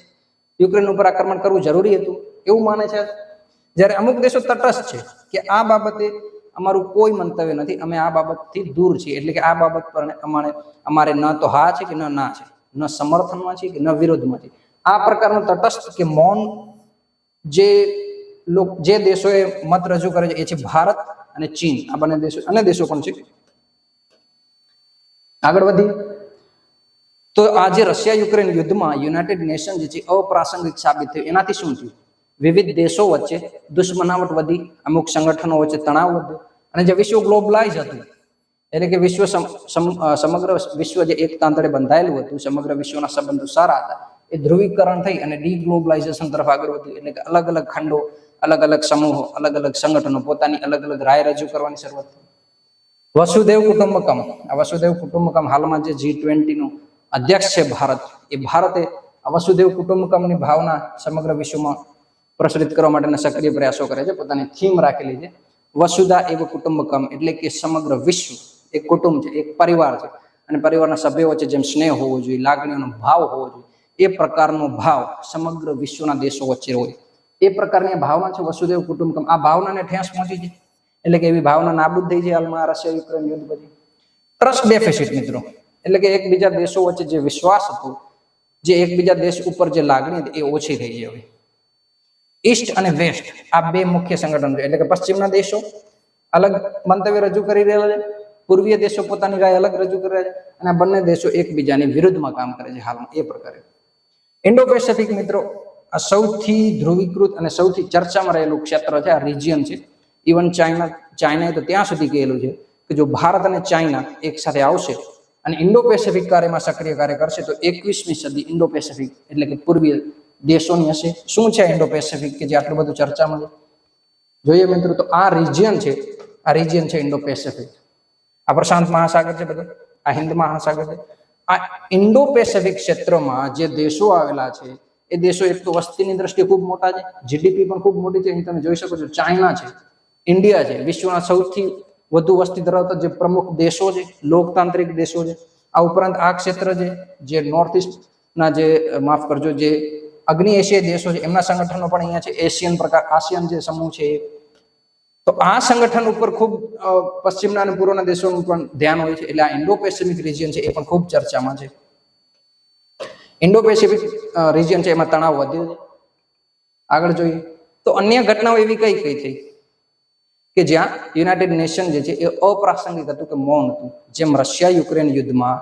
યુક્રેન ઉપર આક્રમણ કરવું જરૂરી હતું એવું માને છે. જ્યારે અમુક દેશો તટસ્થ છે કે આ બાબતે અમારું કોઈ મંતવ્ય નથી, અમે આ બાબતથી દૂર છીએ. એટલે કે આ બાબત પર અમારે ન તો હા છે કે ના છે, ન સમર્થનમાં છે કે ન વિરોધમાં છે. આ પ્રકારનું તટસ્થ કે મૌન જે દેશોએ મત રજૂ કરે છે એ છે ભારત અને ચીન. આ બંને દેશો અને દેશો પણ છે. આગળ વધી તો આ જે રશિયા યુક્રેન યુદ્ધમાં યુનાઇટેડ નેશન જે છે અપ્રાસંગિક સાબિત થયું. એનાથી શું થયું? વિવિધ દેશો વચ્ચે દુશ્મનાવટ વધી, અમુક સંગઠનો વચ્ચે તણાવ વધ્યો અને જે વિશ્વ ગ્લોબલાઇઝ હતું એટલે કે સમગ્ર વિશ્વ જે એક તાંતડે બંધાયેલું હતું, સમગ્ર વિશ્વના સંબંધો સારા હતા, એ ધ્રુવીકરણ થઈ અને ડીગ્લોબલાઇઝેશન તરફ આગળ વધ્યું. એટલે કે અલગ અલગ ખંડો, અલગ અલગ સમૂહો, અલગ અલગ સંગઠનો પોતાની અલગ અલગ રાય રજૂ કરવાની શરૂઆત થઈ. વસુદેવ કુટુંબકમ, આ વસુદેવ કુટુંબકમ હાલમાં જે G20નું અધ્યક્ષ છે ભારત, એ ભારતે આ વસુદેવ કુટુંબકમની ભાવના સમગ્ર વિશ્વમાં પ્રસરિત કરવા માટેના સક્રિય પ્રયાસો કરે છે, પોતાની થીમ રાખેલી છે વસુધા એવ કુટુંબકમ, એટલે કે સમગ્ર વિશ્વ એક કુટુંબ છે, એક પરિવાર છે, અને પરિવારના સભ્યો વચ્ચે જેમ સ્નેહ હોવો જોઈએ, લાગણીઓનો ભાવ હોવો જોઈએ, એ પ્રકારનો ભાવ સમગ્ર વિશ્વના દેશો વચ્ચે હોય, એ પ્રકારની ભાવના છે વસુદેવ કુટુંબકમ. આ ભાવનાને ઠેસ પહોંચી છે, એટલે કે એવી ભાવના નાબૂદ થઈ છે હાલમાં રશિયા યુક્રેન યુદ્ધ પછી. ટ્રસ્ટ ડેફિસિટ મિત્રો, એટલે કે એકબીજા દેશો વચ્ચે જે વિશ્વાસ હતો, જે એકબીજા દેશ ઉપર જે લાગણી હતી એ ઓછી થઈ ગઈ હવે. ઈસ્ટ અને વેસ્ટ આ બે મુખ્ય સંગઠનો છે, એટલે કે પશ્ચિમના દેશો અલગ મંતવ્ય રજૂ કરી રહ્યા છે, પૂર્વીય દેશો પોતાની રાય અલગ રજૂ કરી રહ્યા છે, અને આ બંને દેશો એકબીજાની વિરુદ્ધમાં કામ કરે છે હાલમાં એ પ્રકારે. ઇન્ડો પેસિફિક મિત્રો આ સૌથી ધ્રુવીકૃત અને સૌથી ચર્ચામાં રહેલું ક્ષેત્ર છે, આ રિજિયન છે. ઇવન ચાઇનાએ તો ત્યાં સુધી કહેલું છે કે જો ભારત અને ચાઇના એક સાથે આવશે અને ઇન્ડો પેસિફિક કાર્યમાં સક્રિય કાર્ય કરશે તો 21મી સદી ઇન્ડો પેસિફિક એટલે કે પૂર્વીય દેશોની હશે. શું છે ઇન્ડો પેસિફિક કે જે આટલું બધું ચર્ચામાં છે? જોઈએ મિત્રો તો આ રિજિયન છે ઇન્ડો પેસિફિક. આ પ્રશાંત મહાસાગર છે બધું, આ હિન્દ મહાસાગર છે. આ ઇન્ડો પેસિફિક ક્ષેત્રમાં જે દેશો આવેલા છે એ દેશો એક તો વસ્તીની દ્રષ્ટિએ ખૂબ મોટા છે, જીડીપી પણ ખૂબ મોટી છે. અહીં તમે જોઈ શકો છો ચાઇના છે, ઇન્ડિયા છે, વિશ્વના સૌથી વધુ વસ્તી ધરાવતા જે પ્રમુખ દેશો છે, લોકતાંત્રિક દેશો છે. આ ઉપરાંત આ ક્ષેત્ર છે જે નોર્થ ઇસ્ટના જે માફ કરજો જે અગ્નિ એશિયાઈ દેશો છે એમના સંગઠનો પણ અહીંયા છે. આસિયન જે સમૂહ છે તો આ સંગઠન ઉપર ખૂબ પશ્ચિમના અને પૂર્વના દેશોનું પણ ધ્યાન હોય છે. એટલે આ ઇન્ડો પેસિફિક રિજિયન છે એ પણ ખૂબ ચર્ચામાં છે. ઇન્ડો પેસિફિક રિજિયન છે એમાં તણાવ વધ્યો છે. આગળ જોઈએ તો અન્ય ઘટનાઓ એવી કઈ થઈ કે જ્યાં યુનાઇટેડ નેશન જે છે એ અપ્રાસંગિક હતું કે મૌન હતું. જેમ રશિયા યુક્રેન યુદ્ધમાં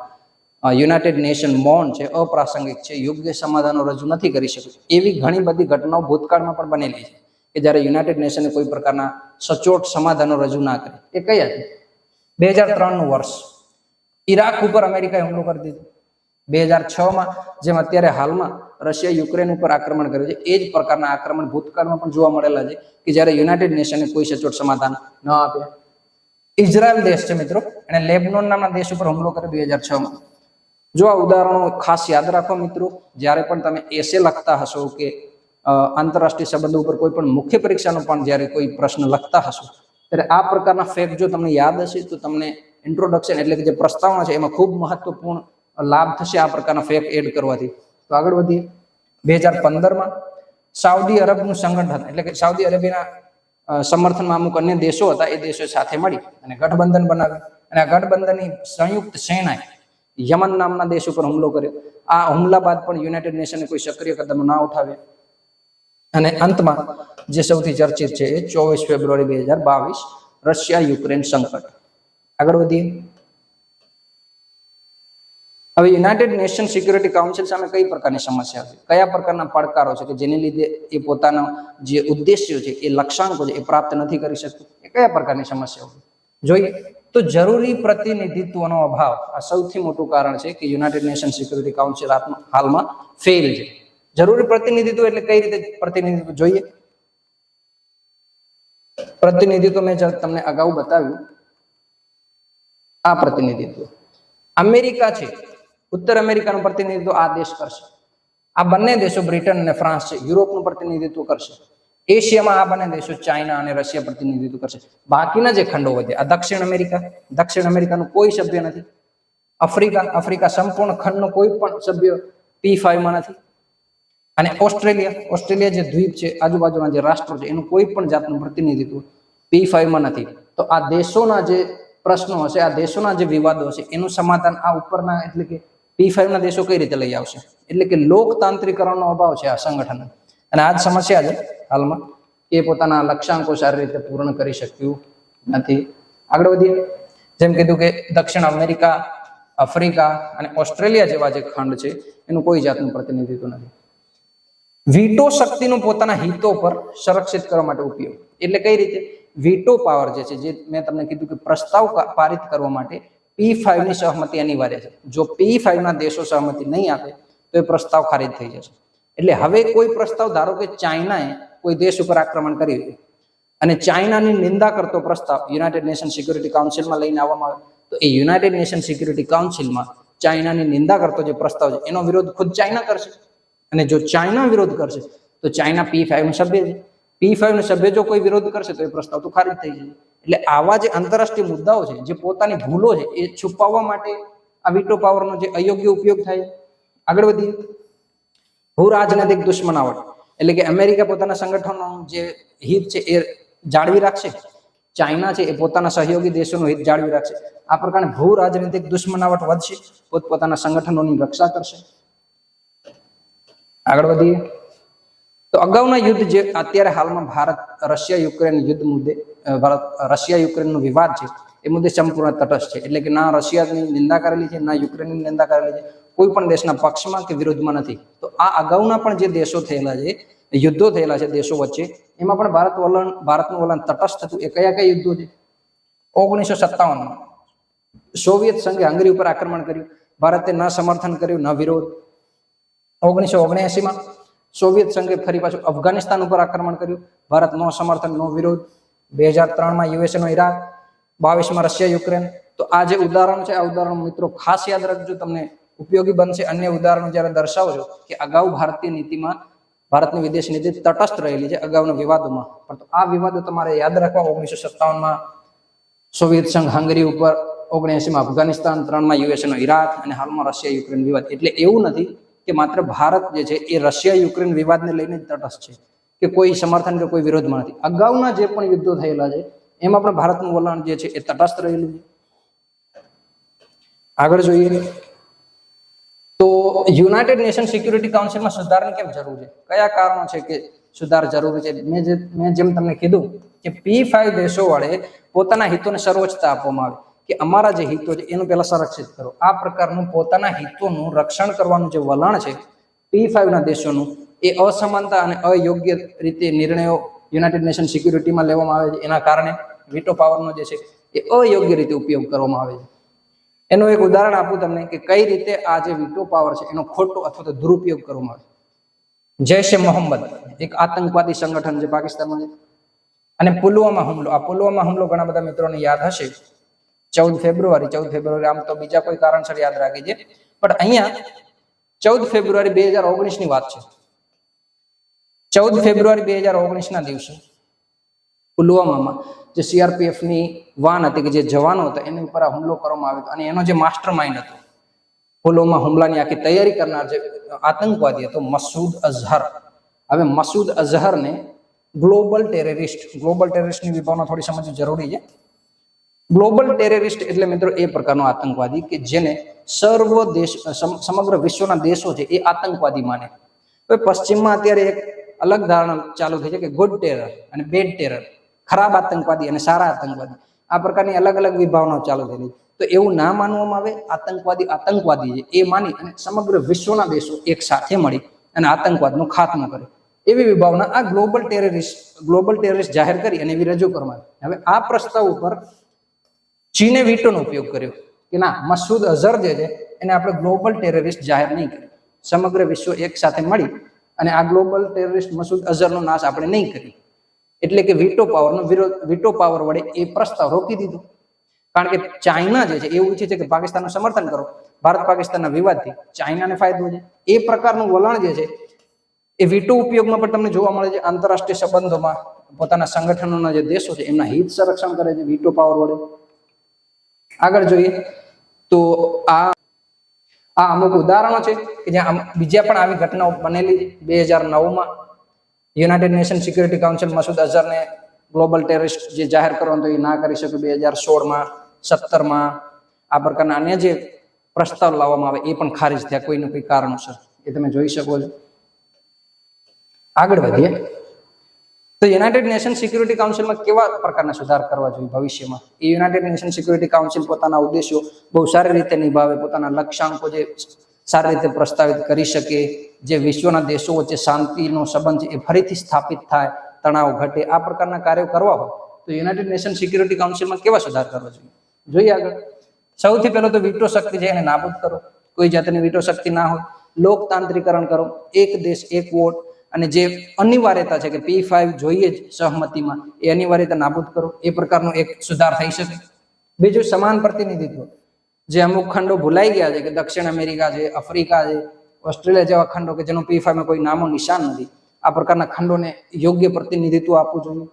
યુનાઇટેડ નેશન મૌન છે, અપ્રાસંગિક છે, યોગ્ય સમાધાનો રજૂ નથી કરી શકતું. એવી ઘણી બધી ઘટનાઓ ભૂતકાળમાં પણ બનેલી છે કે જ્યારે યુનાઇટેડ નેશને કોઈ પ્રકારના સચોટ સમાધાનો રજૂ ના કરે. એ કઈ હતી? 2003નું વર્ષ, ઈરાક ઉપર અમેરિકાએ હુમલો કરી દીધો. 2006માં જેમ અત્યારે હાલમાં રશિયા યુક્રેન ઉપર આક્રમણ કરે છે એ જ પ્રકારના આક્રમણ ભૂતકાળમાં પણ જોવા મળેલા છે કે જ્યારે યુનાઇટેડ નેશને કોઈ સચોટ સમાધાન ન આપે. ઇઝરાયલ દેશ છે મિત્રો, અને લેબનોન નામના દેશ ઉપર હુમલો કર્યો 2006માં. જો આ ઉદાહરણો ખાસ યાદ રાખો મિત્રો, જ્યારે પણ તમે એસે લખતા હશો કે આંતરરાષ્ટ્રીય સંબંધો ઉપર કોઈ પણ મુખ્ય પરીક્ષાનો પણ જ્યારે કોઈ પ્રશ્ન લખતા હશો ત્યારે આ પ્રકારના ફેક્ટ જો તમને યાદ હશે તો તમને ઇન્ટ્રોડક્શન એટલે કે જે પ્રસ્તાવના છે એમાં ખૂબ મહત્વપૂર્ણ લાભ થશે આ પ્રકારના ફેક્ટ એડ કરવાથી. તો આગળ વધીએ. 2015માં સાઉદી અરબનું સંગઠન એટલે કે સાઉદી અરેબિયાના સમર્થનમાં અમુક અન્ય દેશો હતા, એ દેશો સાથે મળી અને ગઠબંધન બનાવ્યું, અને આ ગઠબંધનની સંયુક્ત સેનાએ યમન નામના દેશ ઉપર હુમલો કર્યો. આ હુમલા બાદ પણ યુનાઇટેડ નેશને કોઈ સક્રિય કદમ ના ઉઠાવ્યા, અને અંતમાં જે સૌથી ચર્ચિત છે એ 24 ફેબ્રુઆરી 2022 રશિયા યુક્રેન સંકટ. આગળ વધીએ. હવે યુનાઇટેડ નેશન સિક્યુરિટી કાઉન્સિલ સામે કઈ પ્રકારની સમસ્યા છે, કયા પ્રકારના પડકારો છે કે જેને લીધે એ પોતાના જે ઉદ્દેશ્યો છે એ લક્ષ્યાંકો છે એ પ્રાપ્ત નથી કરી શકતું? એ કયા પ્રકારની સમસ્યાઓ જોઈએ તો જરૂરી પ્રતિનિધિત્વનો અભાવ આ સૌથી મોટું કારણ છે કે યુનાઇટેડ નેશન સિક્યુરિટી કાઉન્સિલ હાલમાં ફેલ છે. જરૂરી પ્રતિનિધિત્વ એટલે કઈ રીતે પ્રતિનિધિત્વ જોઈએ? પ્રતિનિધિત્વ મેં તમને અગાઉ બતાવ્યું. આ પ્રતિનિધિત્વ અમેરિકા છે, ઉત્તર અમેરિકાનું પ્રતિનિધિત્વ આ દેશ કરશે. આ બંને દેશો બ્રિટન અને ફ્રાન્સ છે યુરોપનું પ્રતિનિધિત્વ કરશે. એશિયામાં આ બંને દેશો ચાઇના અને રશિયા પ્રતિનિધિત્વ કરશે. બાકીના જે ખંડો વધ્યા આ દક્ષિણ અમેરિકાનું કોઈ સભ્ય નથી. આફ્રિકા સંપૂર્ણ ખંડનો કોઈ પણ સભ્ય P5માં નથી. અને ઓસ્ટ્રેલિયા જે દ્વીપ છે, આજુબાજુના જે રાષ્ટ્રો છે એનું કોઈ પણ જાતનું પ્રતિનિધિત્વ P5માં નથી. તો આ દેશોના જે પ્રશ્નો હશે, આ દેશોના જે વિવાદો હશે એનું સમાધાન આ ઉપરના એટલે કે P5ના દેશો કઈ રીતે લઈ આવશે? એટલે કે લોકતાંત્રિકરણનો અભાવ છે આ સંગઠન, અને આ જ સમસ્યા છે હાલમાં કે પોતાના લક્ષ્યાંકો સારી રીતે પૂર્ણ કરી શક્યું નથી. આગળ વધીએ. જેમ કીધું કે દક્ષિણ અમેરિકા, આફ્રિકા અને ઓસ્ટ્રેલિયા જેવા જે ખંડ છે એનું કોઈ જાતનું પ્રતિનિધિત્વ નથી. વીટો શક્તિનું પોતાના હિતો પર સંરક્ષિત કરવા માટે ઉપયોગ, એટલે કઈ રીતે? વીટો પાવર જે છે, જે મેં તમને કીધું કે પ્રસ્તાવ પારિત કરવા માટે P5ની સહમતિ અનિવાર્ય છે. જો P5ના દેશો સહમતિ નહીં આપે તો એ પ્રસ્તાવ ખારિજ થઈ જશે. એટલે હવે કોઈ પ્રસ્તાવ, ધારો કે ચાઇનાએ કોઈ દેશ ઉપર આક્રમણ કર્યું અને ચાઇનાની નિંદા કરતો પ્રસ્તાવ યુનાઇટેડ નેશન સિક્યુરિટી કાઉન્સિલમાં લઈને આવવામાં આવે તો એ યુનાઇટેડ નેશન સિક્યુરિટી કાઉન્સિલમાં ચાઇનાની નિંદા કરતો જે પ્રસ્તાવ છે એનો વિરોધ ખુદ ચાઇના કરશે. અને જો ચાઇના વિરોધ કરશે તો ચાઇના P5 નું સભ્ય છે. P5 નું સભ્ય જો કોઈ વિરોધ કરશે તો એ પ્રસ્તાવ તો ખારિજ થઈ જશે. એટલે આવા જે આંતરરાષ્ટ્રીય મુદ્દાઓ છે, જે પોતાની ભૂલો છે એ છુપાવવા માટે આ વીટો પાવરનો જે અયોગ્ય ઉપયોગ થાય. આગળ વધીએ. ભૂ રાજનૈતિક દુશ્મનાવટ એટલે કે અમેરિકા પોતાના સંગઠનોનું જે હિત છે એ જાળવી રાખશે, ચાઇના છે એ પોતાના સહયોગી દેશોનું હિત જાળવી રાખશે. આ પ્રકારે ભૂ રાજનૈતિક દુશ્મનાવટ વધશે, પોતપોતાના સંગઠનોની રક્ષા કરશે. આગળ વધીએ. તો અગાઉના યુદ્ધ જે અત્યારે હાલમાં ભારત રશિયા યુક્રેન યુદ્ધ મુદ્દે રશિયા યુક્રેનનો વિવાદ છે એ મુદ્દે સંપૂર્ણ તટસ્થ છે. એટલે કે ના રશિયાની નિંદા કરેલી છે, ના યુક્રેનની નિંદા કરેલી છે, કોઈ પણ દેશના પક્ષમાં કે વિરોધમાં નથી. તો આ અગાઉના પણ જે દેશો થયેલા છે, યુદ્ધો થયેલા છે દેશો વચ્ચે, એમાં પણ ભારતનું વલણ તટસ્થ હતું. એ કયા કયા યુદ્ધો છે? 1957માં સોવિયત સંઘે હંગરી ઉપર આક્રમણ કર્યું, ભારતે ન સમર્થન કર્યું ન વિરોધ. 1979માં સોવિયત સંઘે ફરી પાછું અફઘાનિસ્તાન ઉપર આક્રમણ કર્યું, ભારત નો સમર્થન નો વિરોધ. 2003માં યુએસએ નો ઈરાક, 22માં રશિયા યુક્રેન. તો આ જે ઉદાહરણ છે, આ ઉદાહરણ મિત્રો ખાસ યાદ રાખજો, તમને ઉપયોગી બનશે. અન્ય ઉદાહરણો જ્યારે દર્શાવજો કે અગાઉ ભારતીય નીતિમાં ભારતની વિદેશ નીતિ તટસ્થ રહેલી છે અગાઉના વિવાદોમાં, પણ તો આ વિવાદો તમારે યાદ રાખવા. 1957માં સોવિયત સંઘ હંગરી ઉપર, 79માં અફઘાનિસ્તાન, 3માં યુએસએ નો ઈરાક અને હાલમાં રશિયા યુક્રેન વિવાદ. એટલે એવું નથી કે માત્ર ભારત જે છે એ રશિયા યુક્રેન વિવાદને લઈને જ તટસ્થ છે કે કોઈ સમર્થન કે કોઈ વિરોધમાં નથી. અગાઉના જે પણ યુદ્ધો થયેલા છે એમાં પણ ભારતનું વલણ જે છે એ તટસ્થ રહેલું છે. આગળ જોઈએ તો યુનાઇટેડ નેશન સિક્યુરિટી કાઉન્સિલમાં સુધારની કેમ જરૂર છે? કયા કારણો છે કે સુધાર જરૂરી છે? મેં જેમ તમને કીધું કે P5 દેશો વડે પોતાના હિતોને સર્વોચ્ચતા આપવામાં આવે કે અમારા જે હિતો છે એનું પહેલા સંરક્ષિત કરો. આ પ્રકારનું પોતાના હિતોનું રક્ષણ કરવાનું જે વલણ છે P5 ના દેશોનું, એ અસમાનતા અને અયોગ્ય રીતે નિર્ણયો યુનાઇટેડ નેશન સિક્યુરિટીમાં લેવામાં આવે છે. એના કારણે વીટો પાવરનો જે છે એ અયોગ્ય રીતે ઉપયોગ કરવામાં આવે છે. એનું એક ઉદાહરણ આપું તમને કે કઈ રીતે આ જે વીટો પાવર છે એનો ખોટો અથવા તો દુરુપયોગ કરવામાં આવે. જૈશ-એ-મોહમ્મદ એક આતંકવાદી સંગઠન છે પાકિસ્તાનમાં છે, અને પુલવામા હુમલો, આ પુલવામા હુમલો ઘણા બધા મિત્રોને યાદ હશે. 14 ફેબ્રુઆરી, આમ તો બીજા કોઈ કારણસર યાદ રાખી છે, પણ અહીંયા 14 ફેબ્રુઆરી 2019 ની વાત છે. 14 ફેબ્રુઆરી 2019 ના દિવસે પુલવામામાં જે CRPF ની વાન હતી કે જે જવાનો હતા એની ઉપર આ હુમલો કરવામાં આવ્યો અને એનો જે માસ્ટર માઇન્ડ હતો, પુલવામા હુમલાની આખી તૈયારી કરનાર જે આતંકવાદી હતો મસૂદ અઝહર. હવે મસૂદ અઝહરને ગ્લોબલ ટેરરિસ્ટની વિભાવના થોડી સમજવી જરૂરી છે. ગ્લોબલ ટેરરિસ્ટ એટલે મિત્રો એ પ્રકારનો આતંકવાદી કે જેને સમગ્ર વિશ્વના દેશો છે એ આતંકવાદી માને. હવે પશ્ચિમમાં અત્યારે એક અલગ ધારણા ચાલુ થઈ છે કે ગુડ ટેરર અને બેડ ટેરર, ખરાબ આતંકવાદી અને સારા આતંકવાદી, આ પ્રકારની અલગ અલગ વિભાવનાઓ ચાલુ થયેલી. તો એવું ના માનવામાં આવે, આતંકવાદી છે એ માની અને સમગ્ર વિશ્વના દેશો એક સાથે મળી અને આતંકવાદનો ખાત્મો કરે, એવી વિભાવના આ ગ્લોબલ ટેરરિસ્ટ જાહેર કરી અને એવી રજૂ કરવામાં આવી. હવે આ પ્રસ્તાવ ઉપર ચીને વીટોનો ઉપયોગ કર્યો કે ના, મસૂદ અઝહર જે છે એને આપણે ગ્લોબલ ટેરરિસ્ટ જાહેર નહીં કરીએ. સમગ્ર વિશ્વ એક સાથે મળી અને આ ગ્લોબલ ટેરરિસ્ટ મસૂદ અઝહરનો નાશ આપણે નહીં કરીએ. એટલે કે વીટો પાવર વડે એ પ્રસ્તાવ રોકી દીધો. કારણ કે ચાઇના જે છે એવું ઈચ્છે છે કે પાકિસ્તાનનું સમર્થન કરો. ભારત પાકિસ્તાનના વિવાદથી ચાઇનાને ફાયદો છે. એ પ્રકારનું વલણ જે છે એ વીટો ઉપયોગમાં પણ તમને જોવા મળે છે. આંતરરાષ્ટ્રીય સંબંધોમાં પોતાના સંગઠનોના જે દેશો છે એમના હિત સંરક્ષણ કરે છે વીટો પાવર વડે. આગળ જોઈએ તો આ અમુક ઉદાહરણો છે કે જ્યાં બીજા પણ આવી ઘટનાઓ બનેલી છે. 2009માં United Nation Security Council Masood અઝહરને ગ્લોબલ ટેરરિસ્ટ જે જાહેર કરવાનું તો એ ના કરી શક્યું. 2016માં, 17માં આ પ્રકારના અન્ય જે પ્રસ્તાવ લાવવામાં આવે એ પણ ખારિજ થયા કોઈને કોઈ કારણોસર. એ તમે જોઈ શકો છો. આગળ વધીએ તો યુનાઇટેડ નેશન સિક્યુરિટી કાઉન્સિલમાં કેવા પ્રકારના સુધાર કરવા જોઈએ ભવિષ્યમાં? એ યુનાઇટેડ નેશન સિક્યુરિટી કાઉન્સિલ પોતાના ઉદ્દેશો બહુ સારી રીતે નિભાવે, પોતાના લક્ષ્યાંકો જે સારી રીતે પ્રસ્તાવિત કરી શકે, જે વિશ્વના દેશો વચ્ચે શાંતિનો સંબંધ છે એ ફરીથી સ્થાપિત થાય, તણાવ ઘટે, આ પ્રકારના કાર્યો કરવા હોય તો યુનાઇટેડ નેશન સિક્યુરિટી કાઉન્સિલમાં કેવા સુધાર કરવા જોઈએ? જોઈએ આગળ. સૌથી પહેલો તો વીટો શક્તિ છે એને નાબૂદ કરો. કોઈ જાતની વીટો શક્તિ ના હોય. લોકતાંત્રિકરણ કરો, એક દેશ એક વોટ, અને જે અનિવાર્યતા છે કે P5 જોઈએ જ સહમતીમાં, એ અનિવાર્યતા નાબૂદ કરો. એ પ્રકારનો એક સુધાર થઈ શકે. બીજું સમાન પ્રતિનિધિત્વ. જે અમુક ખંડો ભૂલાઈ ગયા છે કે દક્ષિણ અમેરિકા છે, આફ્રિકા છે, ઓસ્ટ્રેલિયા જેવા ખંડો કે જેનું P5 માં કોઈ નામો નિશાન નથી, આ પ્રકારના ખંડોને યોગ્ય પ્રતિનિધિત્વ આપવું જોઈએ.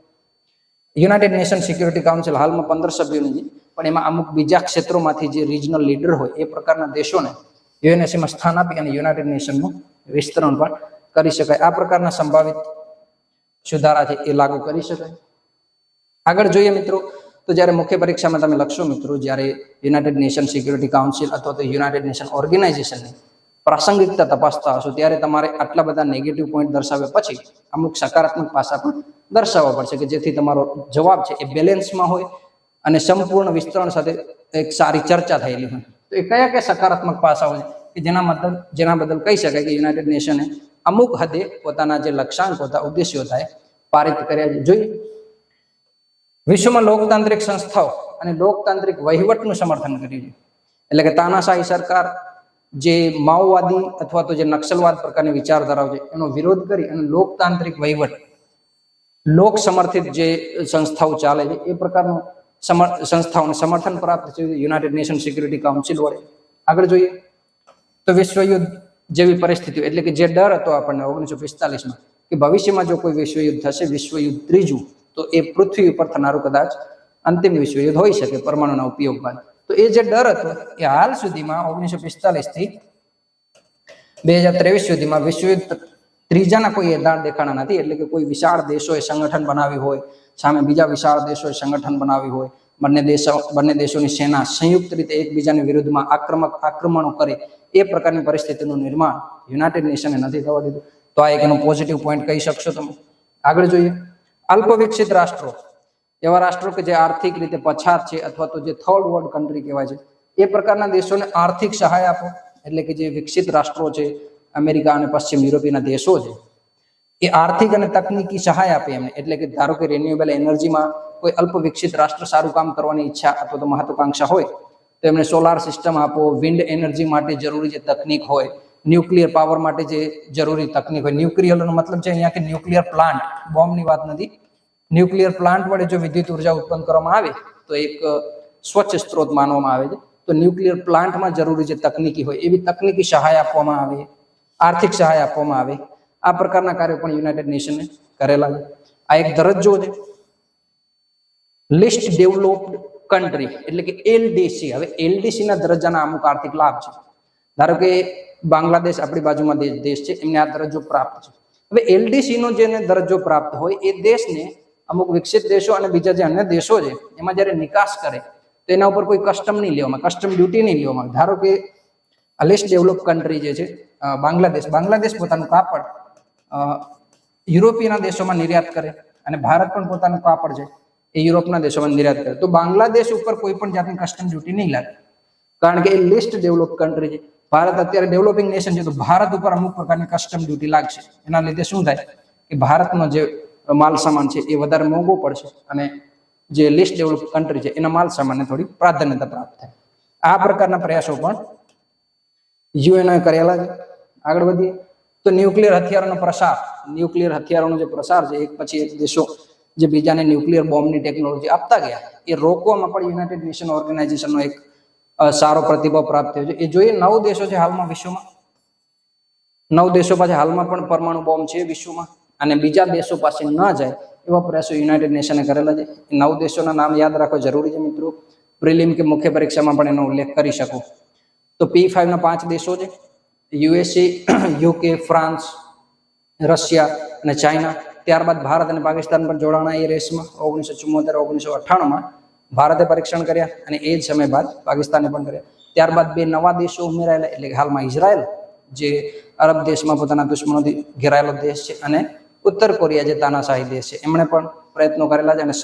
યુનાઇટેડ નેશન સિક્યુરિટી કાઉન્સિલ હાલમાં 15 સભ્યોની છે, પણ એમાં અમુક બીજા ક્ષેત્રોમાંથી જે રિજનલ લીડર હોય એ પ્રકારના દેશોને યુએનએસસીમાં સ્થાન આપી અને યુનાઇટેડ નેશનનું વિસ્તરણ પણ કરી શકાય. આ પ્રકારના સંભવિત સુધારા છે એ લાગુ કરી શકાય. આગળ જોઈએ મિત્રો, તો જ્યારે મુખ્ય પરીક્ષામાં તમે લખશો મિત્રો, જ્યારે યુનાઇટેડ નેશન સિક્યુરિટી કાઉન્સિલ અથવા તો યુનાઇટેડ નેશન ઓર્ગેનાઇઝેશનની પ્રાસંગિકતા તપાસતા હશો ત્યારે તમારે આટલા બધા નેગેટિવ પોઈન્ટ દર્શાવ્યા પછી અમુક સકારાત્મક પાસા પણ દર્શાવવા પડશે કે જેથી તમારો જવાબ છે એ બેલેન્સમાં હોય અને સંપૂર્ણ વિસ્તરણ સાથે એક સારી ચર્ચા થયેલી હોય. તો એ કયા કયા સકારાત્મક પાસાઓ છે કે જેના બદલ કહી શકાય કે યુનાઇટેડ નેશને અમુક હદે પોતાના જે લક્ષ્યાંક હતા, ઉદ્દેશ્યો હતા, પારિત કર્યા છે. જોઈએ, વિશ્વમાં લોકતાંત્રિક સંસ્થાઓ અને લોકતાંત્રિક વહીવટનું સમર્થન કર્યું છે. એટલે કે તાનાશાહી સરકાર, જે માઓવાદી અથવા તો જે નક્સલવાદ પ્રકારની વિચારધારાઓ છે એનો વિરોધ કરી અને લોકતાંત્રિક વહીવટ, લોક સમર્થિત જે સંસ્થાઓ ચાલે છે એ પ્રકારનું સંસ્થાઓને સમર્થન પ્રાપ્ત છે યુનાઇટેડ નેશન સિક્યુરિટી કાઉન્સિલ વડે. આગળ જોઈએ તો વિશ્વયુદ્ધ જેવી પરિસ્થિતિઓ, એટલે કે જે ડર હતો આપણને 1945માં કે ભવિષ્યમાં જો કોઈ વિશ્વયુદ્ધ થશે, વિશ્વયુદ્ધ ત્રીજું, તો એ પૃથ્વી ઉપર થનારું કદાચ અંતિમ વિશ્વયુદ્ધ હોઈ શકે પરમાણુના ઉપયોગ બાદ. તો એ જે ડર હતો એ હાલ સુધીમાં 1945 થી 2023 સુધીમાં વિશ્વયુદ્ધ ત્રીજાના કોઈ એધાર દેખાણા નથી. એટલે કે કોઈ વિશાળ દેશોએ સંગઠન બનાવ્યું હોય, સામે બીજા વિશાળ દેશોએ સંગઠન બનાવ્યું હોય, બંને દેશોની સેના સંયુક્ત રીતે એકબીજાની વિરુદ્ધમાં આક્રમણો કરે એ પ્રકારની પરિસ્થિતિનું નિર્માણ યુનાઇટેડ નેશને નથી થવા દીધું. તો આ એક એનો પોઝિટિવ પોઈન્ટ કહી શકશો તમે. આગળ જોઈએ, અલ્પ વિકસિત રાષ્ટ્રો, એવા રાષ્ટ્રો કે જે આર્થિક રીતે પછાત છે અથવા તો જે થર્ડ વર્લ્ડ કન્ટ્રી કહેવાય છે, એ પ્રકારના દેશોને આર્થિક સહાય આપો. એટલે કે જે વિકસિત રાષ્ટ્રો છે, અમેરિકા અને પશ્ચિમ યુરોપીયના દેશો છે, એ આર્થિક અને તકનીકી સહાય આપે એમને. એટલે કે ધારો કે રિન્યુએબલ એનર્જીમાં કોઈ અલ્પ વિકસિત રાષ્ટ્ર સારું કામ કરવાની ઈચ્છા અથવા તો મહત્વાકાંક્ષા હોય તો એમને સોલાર સિસ્ટમ આપો, વિન્ડ એનર્જી માટે જરૂરી જે તકનીક હોય, ન્યુક્લિયર પાવર માટે જે જરૂરી તકનીક હોય. ન્યુક્લિયરનો મતલબ છે અહીંયા કે ન્યુક્લિયર પ્લાન્ટ, બોમ્બની વાત નથી. ન્યુક્લિયર પ્લાન્ટ વડે જો વિદ્યુત ઉર્જા ઉત્પન્ન કરવામાં આવે તો એક સ્વચ્છ સ્ત્રોત માનવામાં આવે છે. તો ન્યુક્લિયર પ્લાન્ટમાં જરૂરી જે તકનીકી હોય એવી તકનીકી સહાય આપવામાં આવે, આર્થિક સહાય આપવામાં આવે. આ પ્રકારના કાર્યો પણ યુનાઇટેડ નેશને કરેલા છે. આ એક દરજ્જો છે, લિસ્ટ ડેવલપ્ડ કન્ટ્રી, એટલે કે એલડીસી. હવે એલડીસી ના દરજ્જાના અમુક આર્થિક લાભ છે. ધારો કે બાંગ્લાદેશ આપણી બાજુમાં દેશ છે, એમને આ દરજ્જો પ્રાપ્ત છે. હવે એલડીસી નો જેને દરજ્જો પ્રાપ્ત હોય એ દેશને અમુક વિકસિત દેશો અને બીજા જે અન્ય દેશો છે એમાં જ્યારે નિકાસ કરે તો એના ઉપર કોઈ કસ્ટમ નહીં લેવામાં, કસ્ટમ ડ્યુટી નહીં લેવામાં. ધારો કે લિસ્ટ ડેવલપ કન્ટ્રી જે છે બાંગ્લાદેશ પોતાનું કાપડ યુરોપીયના દેશોમાં નિર્યાત કરે અને ભારત પણ પોતાનું કાપડ છે એ યુરોપના દેશોમાં નિર્યાત કરે, તો બાંગ્લાદેશ ઉપર કોઈ પણ જાતની કસ્ટમ ડ્યુટી નહીં લાગે, કારણ કે એ લિસ્ટ ડેવલપ કન્ટ્રી છે. ભારત અત્યારે ડેવલપિંગ નેશન છે, તો ભારત ઉપર અમુક પ્રકારની કસ્ટમ ડ્યુટી લાગશે. એના લીધે શું થાય કે ભારતનો જે માલ સામાન છે એ વધારે મોંઘો પડશે અને જે લિસ્ટ ડેવલપ કન્ટ્રી છે એના માલ સામાનને થોડી પ્રાધાન્યતા પ્રાપ્ત થાય. આ પ્રકારના પ્રયાસો પણ યુએનએ કરેલા છે. આગળ વધીએ તો ન્યુક્લિયર હથિયારોનો પ્રસાર, ન્યુક્લિયર હથિયારોનો જે પ્રસાર છે, એક પછી એક દેશો જે બીજાને ન્યુક્લિયર બોમ્બની ટેકનોલોજી આપતા ગયા એ રોકવામાં પણ યુનાઇટેડ નેશન ઓર્ગેનાઇઝેશનનો એક સારો પ્રતિભાવ પ્રાપ્ત થયો છે. એ જોઈએ 9 દેશો છે હાલમાં વિશ્વમાં, 9 દેશો પાસે હાલમાં પણ પરમાણુ બોમ્બ છે વિશ્વમાં, અને બીજા દેશો પાસે ન જાય એવા પ્રયાસો યુનાઇટેડ નેશને કરેલા છે. 9 દેશોના નામ યાદ રાખવા જરૂરી છે મિત્રો, પ્રિલિમ કે મુખ્ય પરીક્ષામાં પણ એનો ઉલ્લેખ કરી શકો. તો P5 ના 5 દેશો છે, યુએસએ, યુકે, ફ્રાન્સ, રશિયા અને ચાઇના. ત્યારબાદ ભારત અને પાકિસ્તાન પણ જોડાણા એ રેસમાં. 1974-1998માં ભારતે પરીક્ષણ કર્યા અને એ જ સમય બાદ પાકિસ્તાને પણ કર્યા. ત્યારબાદ 2 નવા દેશો ઉમેરાયેલા, એટલે કે હાલમાં ઇઝરાયલ જે અરબ દેશમાં પોતાના દુશ્મનોથી ઘેરાયેલો દેશ છે, અને ઉત્તર કોરિયા જે તાનાશાહી દેશ છે, એમણે પણ પ્રયત્નો કરેલા છે અને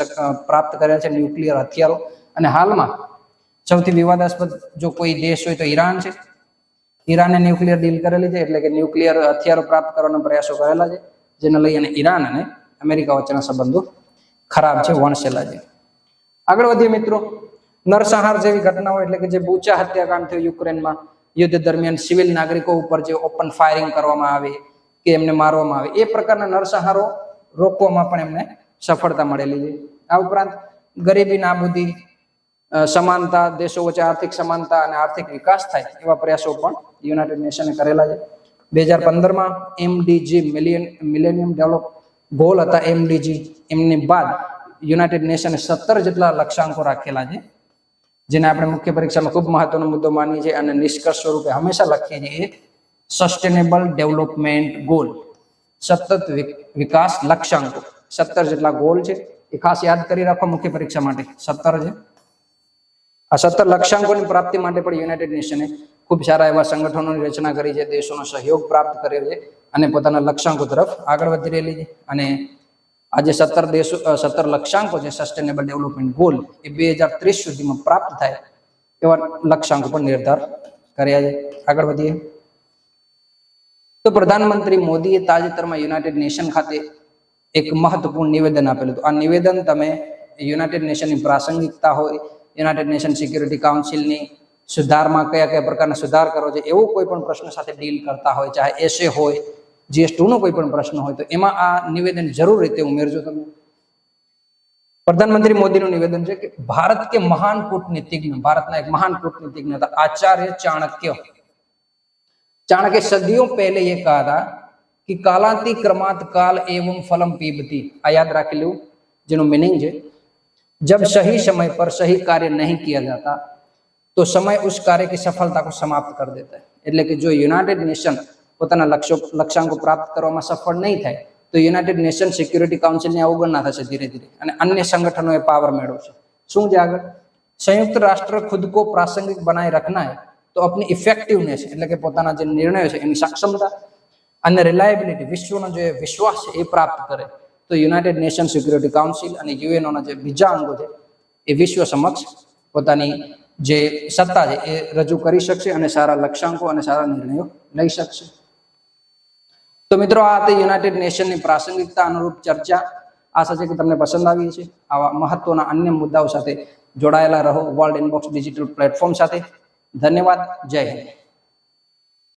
પ્રાપ્ત કર્યા છે ન્યુક્લિયર હથિયારો. અને હાલમાં સૌથી વિવાદાસ્પદ જો કોઈ દેશ હોય તો ઈરાન છે. ઈરાને ન્યુક્લિયર ડીલ કરેલી છે, એટલે કે ન્યુક્લિયર હથિયારો પ્રાપ્ત કરવાના પ્રયાસો કરેલા છે, જેને લઈ અને ઈરાન અને અમેરિકા વચ્ચેના સંબંધો ખરાબ છે, વણસેલા છે. આગળ વધીએ મિત્રો, નરસંહાર જેવી ઘટનાઓ, એટલે કે જે બુચા હત્યાકાંડ થયું યુક્રેનમાં યુદ્ધ દરમિયાન સિવિલ નાગરિકો ઉપર જે ઓપન ફાયરિંગ કરવામાં આવે કે એમને મારવામાં આવે, એ પ્રકારના નરસંહારો રોકવામાં પણ એમને સફળતા મળેલી છે. આ ઉપરાંત ગરીબી નાબૂદી, સમાનતા, દેશો વચ્ચે આર્થિક સમાનતા અને આર્થિક વિકાસ થાય એવા પ્રયાસો પણ યુનાઇટેડ નેશને કરેલા છે. 2015 MDG મિલેનિયમ ડેવલપ ગોલ હતા MDG, એમની બાદ યુનાઇટેડ નેશને 17 જેટલા લક્ષ્યાંકો રાખેલા છે, જેને આપણે મુખ્ય પરીક્ષામાં ખૂબ મહત્વનો મુદ્દો માનીએ છીએ અને નિષ્કર્ષ સ્વરૂપે હંમેશા લખીએ છીએ સસ્ટેનેબલ ડેવલપમેન્ટ ગોલ, સતત વિકાસ લક્ષ્યાંકો. 17 જેટલા ગોલ છે, એ ખાસ યાદ કરી રાખો મુખ્ય પરીક્ષા માટે. 17 છે. આ 17 લક્ષ્યાંકોની પ્રાપ્તિ માટે પણ યુનાઇટેડ નેશને ખૂબ સારા એવા સંગઠનોની રચના કરી છે, દેશોનો સહયોગ પ્રાપ્ત કર્યો છે અને પોતાના લક્ષ્યાંકો તરફ આગળ વધી રહેલી છે. અને આજે 17 લક્ષ્યાંકો છે સસ્ટેનેબલ ડેવલપમેન્ટ ગોલ, એ 2030 સુધીમાં પ્રાપ્ત થાય એવા લક્ષ્યાંકો પણ નિર્ધાર કર્યા છે. આગળ વધીએ તો પ્રધાનમંત્રી મોદીએ તાજેતરમાં યુનાઇટેડ નેશન ખાતે એક મહત્વપૂર્ણ નિવેદન આપેલું હતું. આ નિવેદન તમે યુનાઇટેડ નેશનની પ્રાસંગિકતા હોય, યુનાઇટેડ નેશન સિક્યુરિટી કાઉન્સિલની સુધારમાં કયા કયા પ્રકારના સુધાર કરો છે, એવો કોઈ પણ પ્રશ્ન સાથે ડીલ કરતા હોય, ચાહે એસે હોય, GS2 નો કોઈ પણ પ્રશ્ન હોય, તો એમાં આ નિવેદન જરૂર રીતે ઉમેરજો તમે. પ્રધાનમંત્રી મોદીનું નિવેદન છે કે ભારત કે મહાન कूटनीतिज्ञ, भारतना एक महान कूटनीतिज्ञ था आचार्य चाणक्य. चाणक्य सदियों पहले ये कहा था कि कालांति क्रमात् काल एवं फलम पीबती. आ याद राखी लो, જેનો मीनिंग है जब सही समय पर सही कार्य नहीं किया जाता तो समय उस कार्य की सफलता को समाप्त कर देता है. એટલે કે જો યુનાઇટેડ નેશન પોતાના લક્ષ્યાંકો પ્રાપ્ત કરવામાં સફળ નહીં થાય તો યુનાઇટેડ નેશન સિક્યુરિટી કાઉન્સિલની અવગણના થશે ધીરે ધીરે, અને અન્ય સંગઠનોએ પાવર મેળવશે. શું છે આગળ? સંયુક્ત રાષ્ટ્ર खुद को प्रासंगिक बनाए रखना है तो अपनी इफेक्टिवनेस એટલે કે પોતાના જે નિર્ણયો છે એની સક્ષમતા અને રિલાયબિલિટી, વિશ્વનો જે વિશ્વાસ છે એ પ્રાપ્ત કરે તો યુનાઇટેડ નેશન સિક્યુરિટી કાઉન્સિલ અને યુએનઓના જે બીજા અંગો છે એ વિશ્વ સમક્ષ પોતાની જે સત્તા છે એ રજૂ કરી શકશે અને સારા લક્ષ્યાંકો અને સારા નિર્ણયો લઈ શકશે. તો મિત્રો, આ હતી યુનાઇટેડ નેશનની પ્રાસંગિકતા અનુરૂપ ચર્ચા. આશા છે કે તમને પસંદ આવી છે. આવા મહત્વના અન્ય મુદ્દાઓ સાથે જોડાયેલા રહો વર્લ્ડ ઇનબોક્સ ડિજિટલ પ્લેટફોર્મ સાથે. ધન્યવાદ. જય હિન્દ.